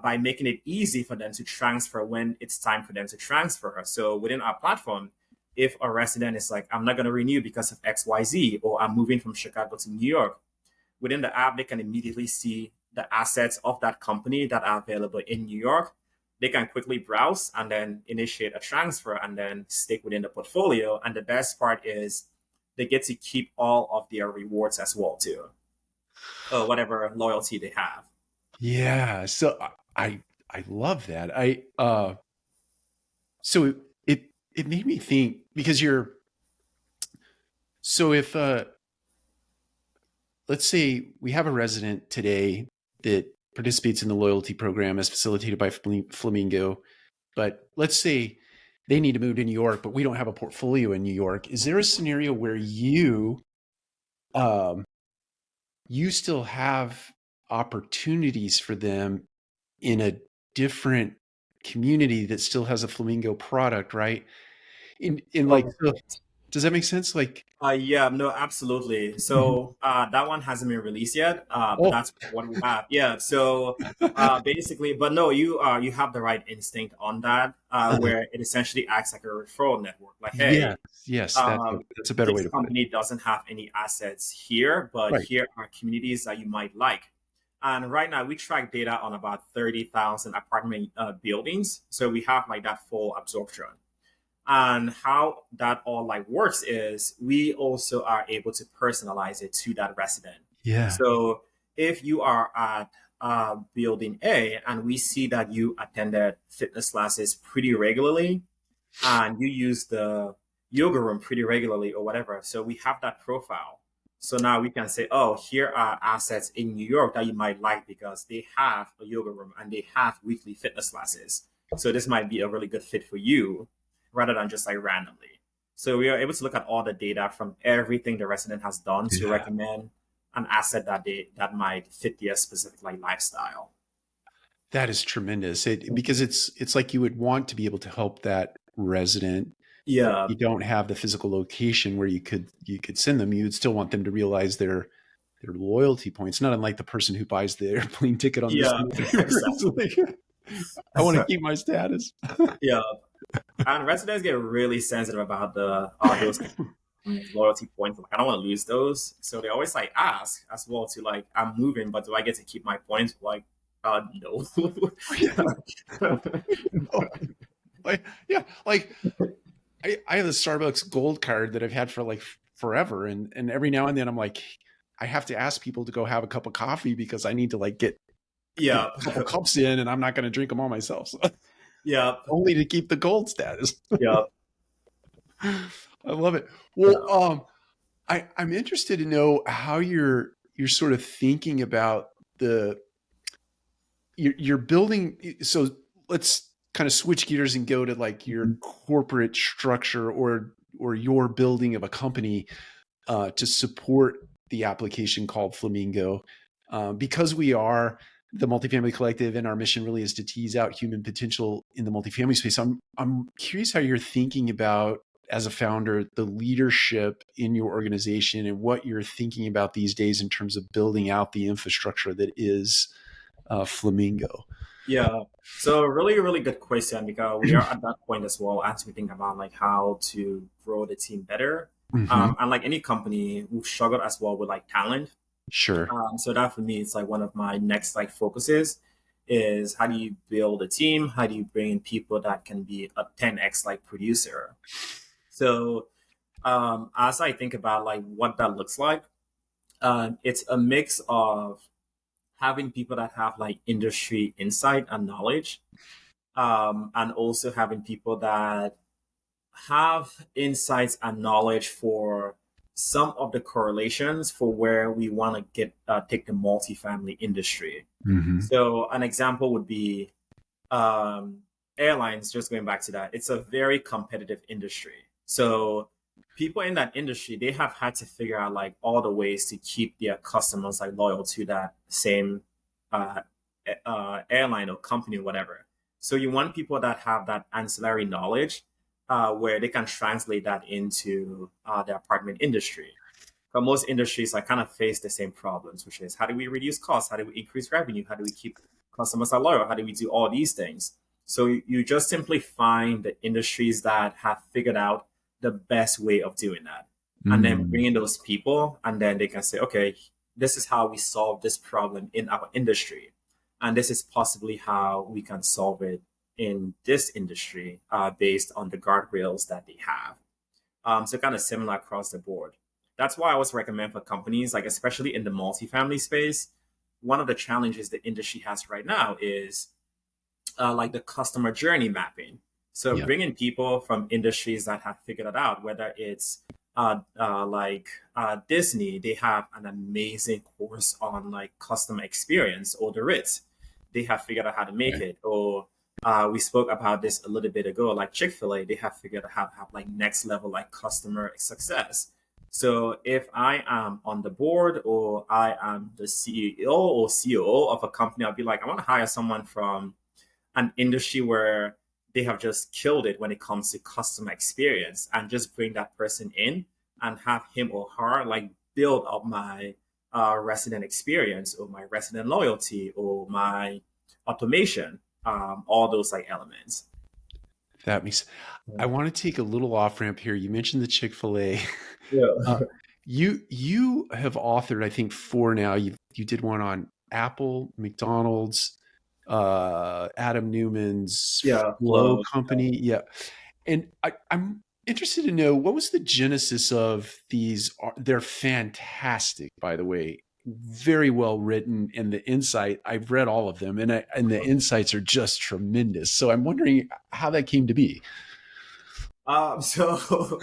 By making it easy for them to transfer when it's time for them to transfer. So within our platform, if a resident is like, I'm not going to renew because of XYZ, or I'm moving from Chicago to New York, within the app, they can immediately see the assets of that company that are available in New York. They can quickly browse and then initiate a transfer and then stick within the portfolio. And the best part is they get to keep all of their rewards as well too, or whatever loyalty they have. Yeah. So I love that. So it made me think, because so if let's say we have a resident today that participates in the loyalty program as facilitated by Flamingo, but let's say they need to move to New York, but we don't have a portfolio in New York. Is there a scenario where um, you still have opportunities for them in a different community that still has a Flamingo product, right? In like, Oh, so, does that make sense? Like, yeah, no, absolutely. So that one hasn't been released yet, but oh, that's what we have. Yeah. So basically, but no, you have the right instinct on that, where it essentially acts like a referral network. Like, yes, hey, yes, that's a better way this to put it. company doesn't have any assets here, but Right. here are communities that you might like. And right now, we track data on about 30,000 apartment buildings, so we have like that full absorption. And how that all like works is we also are able to personalize it to that resident. Yeah. So if you are at building A and we see that you attended fitness classes pretty regularly and you use the yoga room pretty regularly or whatever, so we have that profile. So now we can say, oh, here are assets in New York that you might like because they have a yoga room and they have weekly fitness classes. So this might be a really good fit for you rather than just like randomly. So we are able to look at all the data from everything the resident has done to Yeah. recommend an asset that might fit their specific like lifestyle. That is tremendous. Because it's like you would want to be able to help that resident. Yeah. You don't have the physical location where you could send them. You would still want them to realize their loyalty points, not unlike the person who buys the airplane ticket on this. Yeah. Exactly. Like, I want to keep my status. Yeah. And residents get really sensitive about the those loyalty points. Like, I don't want to lose those. So they always like ask as well to like, I'm moving, but do I get to keep my points? Like, no. Like, yeah, like I have a Starbucks gold card that I've had for like forever. And every now and then I'm like, I have to ask people to go have a cup of coffee because I need to like get Yeah. a couple cups in, and I'm not going to drink them all myself. So, Yeah. only to keep the gold status. Yeah. I love it. Well, I'm interested to know how you're sort of thinking about you're building. So let's kind of switch gears and go to like your corporate structure, or your building of a company to support the application called Flamingo. Because we are the multifamily collective and our mission really is to tease out human potential in the multifamily space. I'm curious how you're thinking about, as a founder, the leadership in your organization and what you're thinking about these days in terms of building out the infrastructure that is Flamingo. Yeah. So really, really good question because we are at that point as well as we think about like how to grow the team better. Mm-hmm. And like any company, we've struggled as well with like talent. Sure. So that for me, it's like one of my next like focuses is how do you build a team? How do you bring in people that can be a 10x like producer? So as I think about like what that looks like, it's a mix of having people that have like industry insight and knowledge, and also having people that have insights and knowledge for some of the correlations for where we want to get take the multifamily industry. Mm-hmm. So an example would be airlines, just going back to that, it's a very competitive industry. So people in that industry, they have had to figure out like all the ways to keep their customers like loyal to that same uh, airline or company or whatever. So you want people that have that ancillary knowledge where they can translate that into the apartment industry. But most industries like kind of face the same problems, which is how do we reduce costs? How do we increase revenue? How do we keep customers are loyal? How do we do all these things? So you just simply find the industries that have figured out the best way of doing that, and then bring in those people, and then they can say, okay, this is how we solve this problem in our industry, and this is possibly how we can solve it in this industry based on the guardrails that they have. So kind of similar across the board. That's why I always recommend for companies, like especially in the multifamily space, one of the challenges the industry has right now is like the customer journey mapping. So Yeah. bringing people from industries that have figured it out, whether it's Disney, they have an amazing course on like customer experience, or the Ritz, they have figured out how to make Okay. it. Or we spoke about this a little bit ago, like Chick-fil-A, they have figured out how to have like next level like customer success. So if I am on the board or I am the CEO or COO of a company, I'll be like, I want to hire someone from an industry where they have just killed it when it comes to customer experience, and just bring that person in and have him or her like build up my resident experience or my resident loyalty or my automation, all those like elements. That makes. I want to take a little off ramp here. You mentioned the Chick-fil-A. Yeah. You have authored, I think, four now. You did one on Apple, McDonald's, Adam Newman's Yeah. Flow Company. Yeah. And I'm interested to know, what was the genesis of these? They're fantastic, by the way. Very well written, and the insight, I've read all of them, and the insights are just tremendous. So I'm wondering how that came to be. So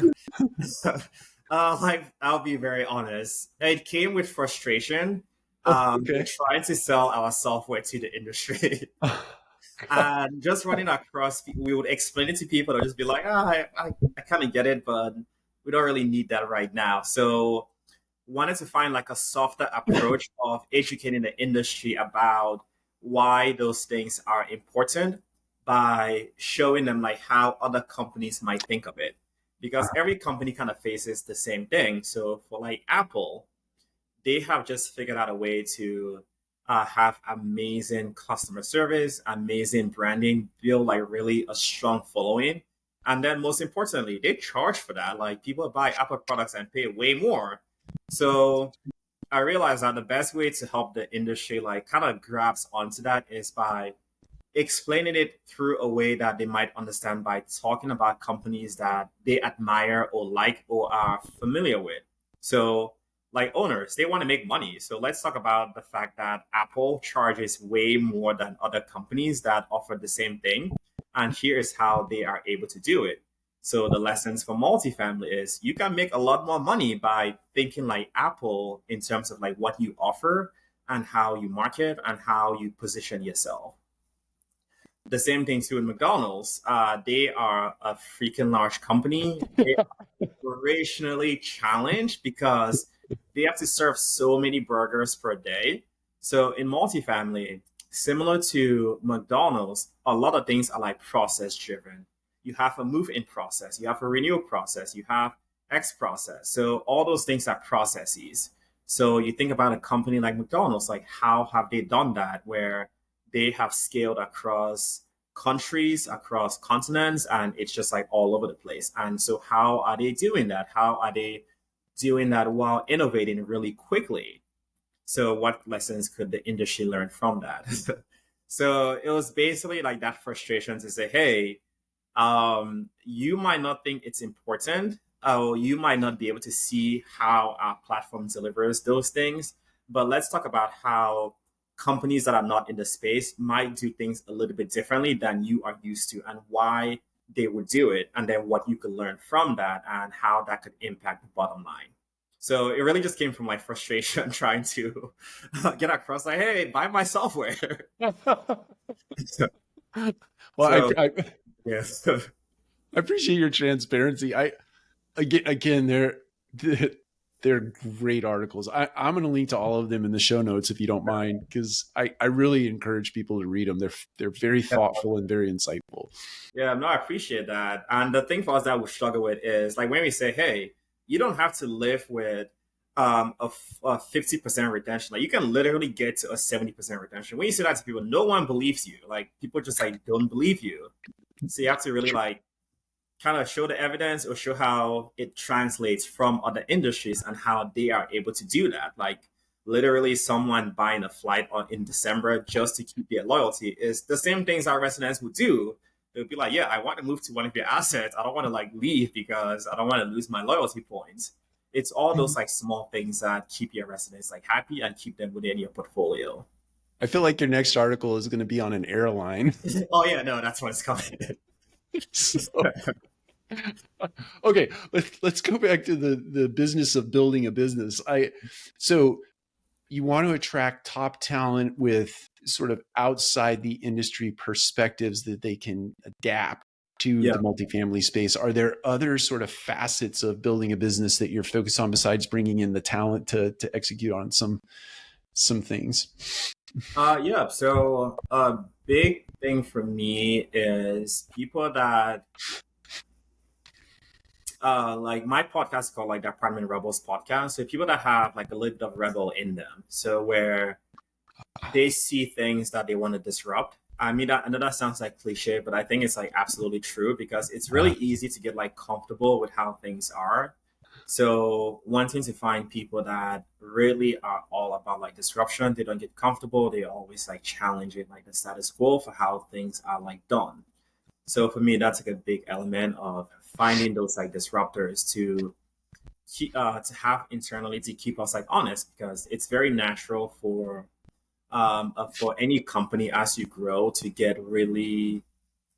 like I'll be very honest. It came with frustration. Oh, We're okay. trying to sell our software to the industry. And just running across, we would explain it to people. They'll just be like, I kind of get it, but we don't really need that right now. So wanted to find like a softer approach of educating the industry about why those things are important by showing them like how other companies might think of it. Because every company kind of faces the same thing. So for like Apple, they have just figured out a way to have amazing customer service, amazing branding, build like really a strong following. And then most importantly, they charge for that. Like people buy Apple products and pay way more. So I realized that the best way to help the industry like kind of grasp onto that is by explaining it through a way that they might understand by talking about companies that they admire or like or are familiar with. So, like owners, they want to make money. So, let's talk about the fact that Apple charges way more than other companies that offer the same thing. And here is how they are able to do it. So, the lessons for multifamily is you can make a lot more money by thinking like Apple in terms of like what you offer and how you market and how you position yourself. The same thing too in McDonald's. They are a freaking large company. They are operationally challenged because they have to serve so many burgers per day. So in multifamily, similar to McDonald's, a lot of things are like process driven. You have a move in process, you have a renewal process, you have X process. So all those things are processes. So you think about a company like McDonald's, like how have they done that? Where they have scaled across countries, across continents, and it's just like all over the place. And so, how are they doing that? How are they doing that while innovating really quickly? So, what lessons could the industry learn from that? So, it was basically like that frustration to say, hey, you might not think it's important, or you might not be able to see how our platform delivers those things. But let's talk about how companies that are not in the space might do things a little bit differently than you are used to, and why they would do it, and then what you could learn from that and how that could impact the bottom line. So it really just came from like frustration trying to get across like, hey, buy my software. Well, So yes. I appreciate your transparency. Again, they're great articles. I'm going to link to all of them in the show notes if you don't mind, because I really encourage people to read them. They're very thoughtful and very insightful. Yeah, no, I appreciate that. And the thing for us that we struggle with is like when we say, hey, you don't have to live with a 50% retention. Like you can literally get to a 70% retention. When you say that to people, no one believes you. Like people just like don't believe you. So you have to really like kind of show the evidence or show how it translates from other industries and how they are able to do that. Like literally someone buying a flight in December just to keep their loyalty is the same things our residents would do. They'll be like, yeah, I want to move to one of your assets. I don't want to like leave because I don't want to lose my loyalty points. It's all those like small things that keep your residents like happy and keep them within your portfolio. I feel like your next article is going to be on an airline. Oh yeah, no, that's what's coming. So, okay, let's go back to the business of building a business. So you want to attract top talent with sort of outside the industry perspectives that they can adapt to the multifamily space. Are there other sort of facets of building a business that you're focused on besides bringing in the talent to execute on some things? Yeah. So a big thing for me is people that like my podcast is called like the Apartment Rebels podcast. So people that have like a little bit of rebel in them. So where they see things that they want to disrupt. I mean, I know that sounds like cliche, but I think it's like absolutely true because it's really easy to get like comfortable with how things are. So wanting to find people that really are all about like disruption, they don't get comfortable. They always like challenging like the status quo for how things are like done. So for me, that's like a big element of finding those like disruptors to keep to have internally to keep us like honest because it's very natural for any company as you grow to get really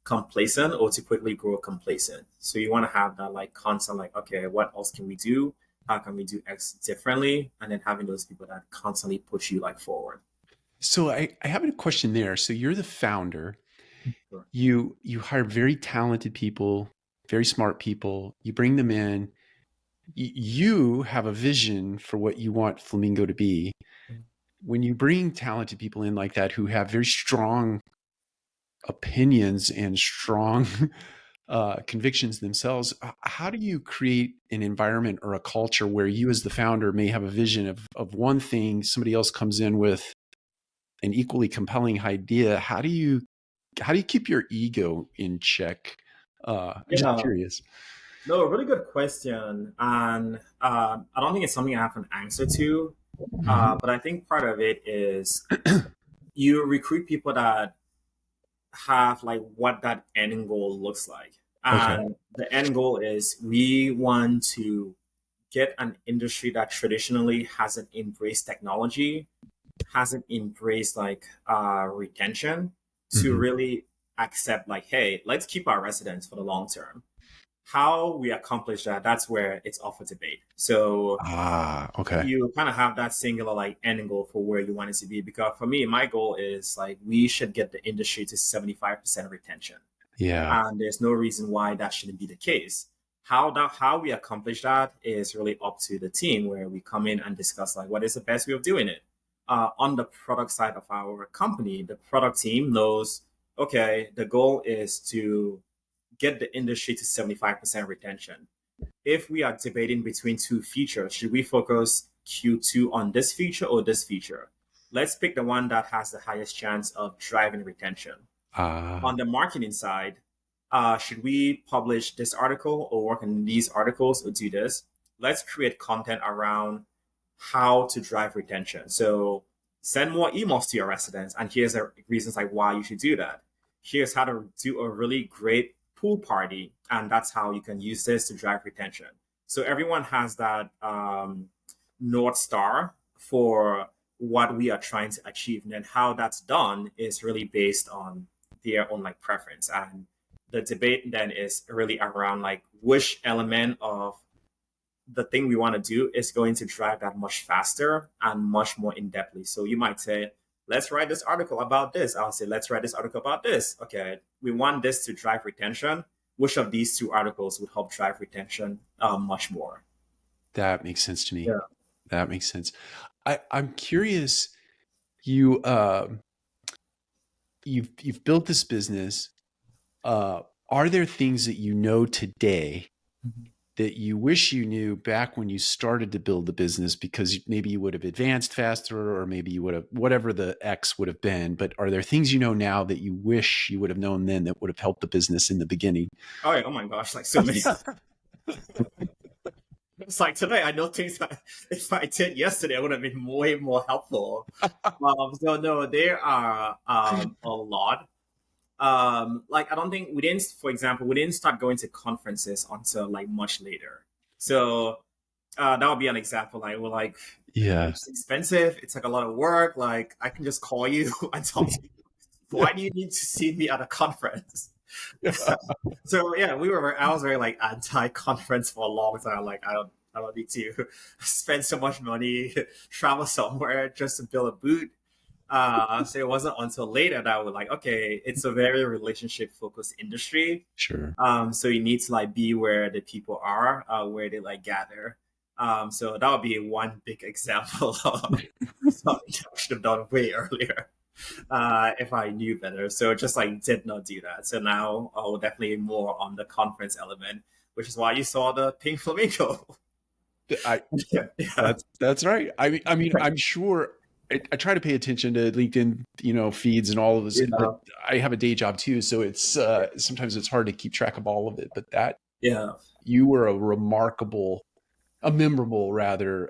complacent or to quickly grow complacent. So you want to have that like constant like, okay, what else can we do? How can we do X differently? And then having those people that constantly push you like forward. So I have a question there. So you're the founder. Sure. You hire very talented people, very smart people. You bring them in. You have a vision for what you want Flamingo to be. When you bring talented people in like that who have very strong opinions and strong convictions themselves, how do you create an environment or a culture where you as the founder may have a vision of one thing, somebody else comes in with an equally compelling idea? How do you keep your ego in check? I'm just Yeah, curious. no, a really good question. And I don't think it's something I have an answer to. But I think part of it is you recruit people that have like what that end goal looks like. Okay. And the end goal is we want to get an industry that traditionally hasn't embraced technology, hasn't embraced like retention to Mm-hmm. really accept like, hey, let's keep our residents for the long term. How we accomplish that, that's where it's up for debate. So Okay. you kind of have that singular like end goal for where you want it to be. Because for me, my goal is like we should get the industry to 75% retention. Yeah. And there's no reason why that shouldn't be the case. How we accomplish that is really up to the team where we come in and discuss like what is the best way of doing it. On the product side of our company, the product team knows, okay, the goal is to get the industry to 75% retention. If we are debating between two features, should we focus Q2 on this feature or this feature? Let's pick the one that has the highest chance of driving retention. On the marketing side, should we publish this article or work on these articles or do this? Let's create content around how to drive retention. So send more emails to your residents, and here's the reasons like why you should do that. Here's how to do a really great pool party, and that's how you can use this to drive retention. So everyone has that North Star for what we are trying to achieve. And then how that's done is really based on their own like preference. And the debate then is really around like which element of the thing we want to do is going to drive that much faster and much more in depthly. So you might say, let's write this article about this. I'll say, let's write this article about this. Okay, we want this to drive retention. Which of these two articles would help drive retention much more? That makes sense to me. Yeah. That makes sense. I'm curious. You've built this business. Are there things that you know today that you wish you knew back when you started to build the business, because maybe you would have advanced faster, or maybe you would have, whatever the X would have been, but are there things you know now that you wish you would have known then that would have helped the business in the beginning? Oh my gosh, like so many. It's like today, I know things that if I did yesterday, it would have been way more helpful. So no, there are a lot. Like I don't think we didn't, for example, we didn't start going to conferences until like much later. So that would be an example. Like we're like, yeah, it's expensive. It's like a lot of work. Like I can just call you and talk to you. Why do you need to see me at a conference? So yeah, I was very like anti-conference for a long time. Like I don't need to spend so much money, travel somewhere just to build a booth. So it wasn't until later that I was like, okay, it's a very relationship focused industry. sure. So you need to like be where the people are, where they like gather. So that would be one big example of something I should have done way earlier if I knew better. So just like did not do that. So now I'll definitely more on the conference element, which is why you saw the pink flamingo. That's right. I mean, I'm sure. I try to pay attention to LinkedIn, feeds and all of this. But I have a day job too, so it's sometimes it's hard to keep track of all of it. But you were a memorable rather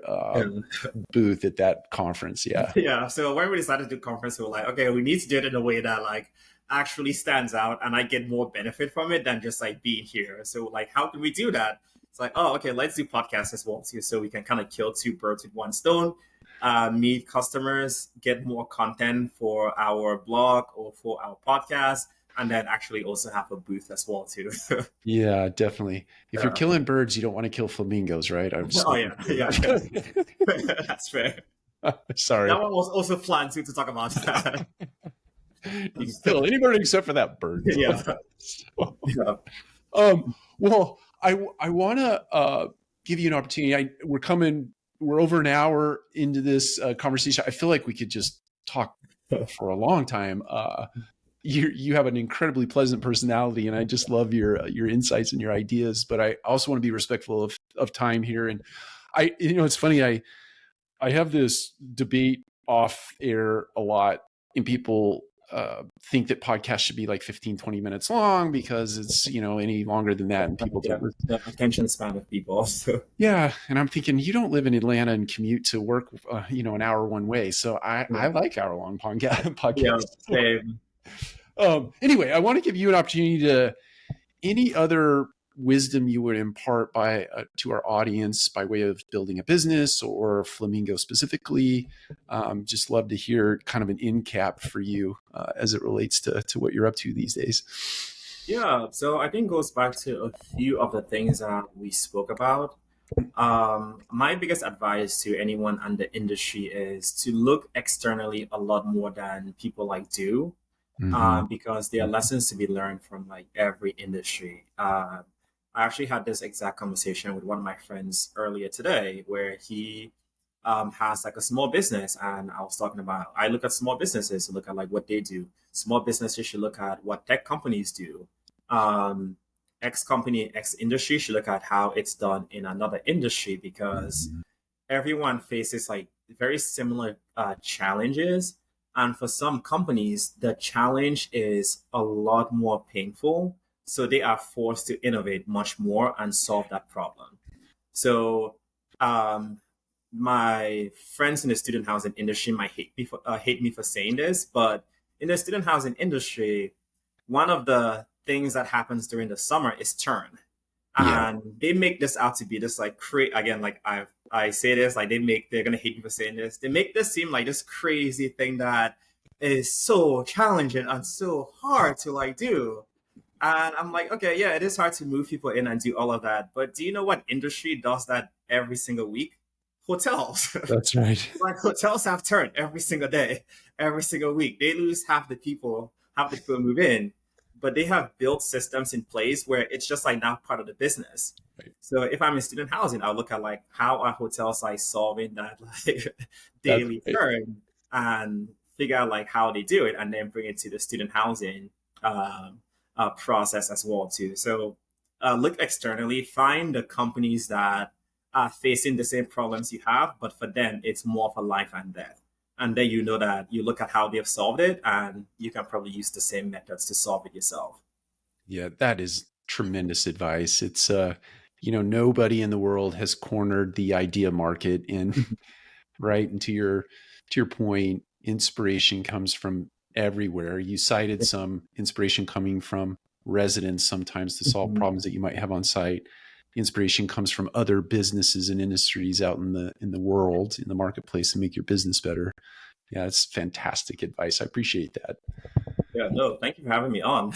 booth at that conference. Yeah. Yeah. So when we decided to do conference, we were like, okay, we need to do it in a way that like actually stands out and I get more benefit from it than just like being here. So like, how can we do that? It's like, oh, okay, let's do podcasts as well too, so we can kind of kill two birds with one stone. Meet customers, get more content for our blog or for our podcast, and then actually also have a booth as well too. Yeah, definitely. If you're killing birds, you don't want to kill flamingos, right? Yeah. That's fair. Sorry. That one was also planned to talk about that. You can kill any bird except for that bird. Yeah. Well, I want to give you an opportunity. We're over an hour into this conversation. I feel like we could just talk for a long time. You have an incredibly pleasant personality, and I just love your insights and your ideas. But I also want to be respectful of time here. And it's funny. I have this debate off air a lot, and people think that podcasts should be like 15, 20 minutes long because it's, any longer than that. And people don't the attention span of people. So. Yeah. And I'm thinking, you don't live in Atlanta and commute to work, an hour one way. So I like hour long podcasts. Yeah, same. Anyway, I want to give you an opportunity to any other wisdom you would impart to our audience by way of building a business or Flamingo specifically. Just love to hear kind of an end cap for you as it relates to what you're up to these days. Yeah, so I think it goes back to a few of the things that we spoke about. My biggest advice to anyone in the industry is to look externally a lot more than people like do. Because there are lessons to be learned from like every industry. I actually had this exact conversation with one of my friends earlier today, where he has like a small business, and I was talking about, I look at small businesses to look at like what they do. Small businesses should look at what tech companies do. X company, X industry should look at how it's done in another industry, because everyone faces like very similar challenges. And for some companies, the challenge is a lot more painful. So they are forced to innovate much more and solve that problem. So my friends in the student housing industry might hate me for saying this, but in the student housing industry, one of the things that happens during the summer is turn. And they make this out to be this like again, like I say this, like they're gonna hate me for saying this. They make this seem like this crazy thing that is so challenging and so hard to like do. And I'm like, okay, yeah, it is hard to move people in and do all of that. But do you know what industry does that every single week? hotels. That's right. Like hotels have turned every single day, every single week. They lose half the people move in, but they have built systems in place where it's just like now part of the business. Right. So if I'm in student housing, I'll look at like how are hotels like solving that like That's daily right. turn and figure out like how they do it and then bring it to the student housing process as well too. So look externally, find the companies that are facing the same problems you have, but for them it's more for life and death. And then you know that you look at how they've solved it and you can probably use the same methods to solve it yourself. Yeah, that is tremendous advice. It's nobody in the world has cornered the idea market, and right, and to your point, inspiration comes from everywhere. You cited some inspiration coming from residents sometimes to solve Mhm. problems that you might have on site. Inspiration comes from other businesses and industries out in the world, in the marketplace, to make your business better. Yeah, that's fantastic advice. I appreciate that. Yeah, no, thank you for having me on.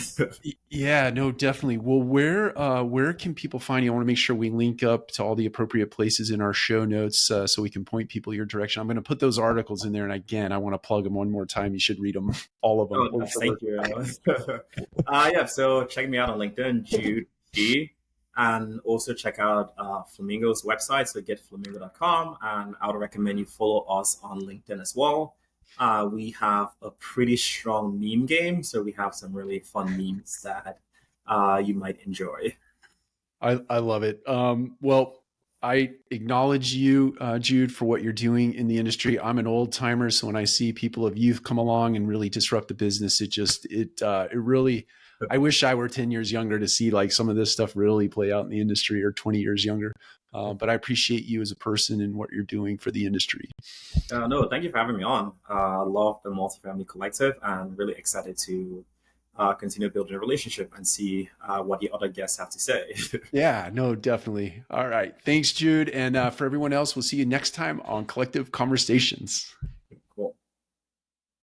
Yeah, no, definitely. Well, where can people find you? I want to make sure we link up to all the appropriate places in our show notes, so we can point people your direction. I'm going to put those articles in there, and again, I want to plug them one more time. You should read them, all of them. Oh, nice. Thank you. Yeah, so check me out on LinkedIn, Jude Chiy, and also check out Flamingo's website, so getflamingo.com. And I would recommend you follow us on LinkedIn as well. We have a pretty strong meme game, so we have some really fun memes that you might enjoy. I love it. Well, I acknowledge you, Jude, for what you're doing in the industry. I'm an old timer, so when I see people of youth come along and really disrupt the business, it really. I wish I were 10 years younger to see like some of this stuff really play out in the industry, or 20 years younger. But I appreciate you as a person and what you're doing for the industry. No, thank you for having me on. Love the multifamily collective and really excited to continue building a relationship and see what the other guests have to say. Yeah, no, definitely. All right. Thanks, Jude. And for everyone else, we'll see you next time on Collective Conversations.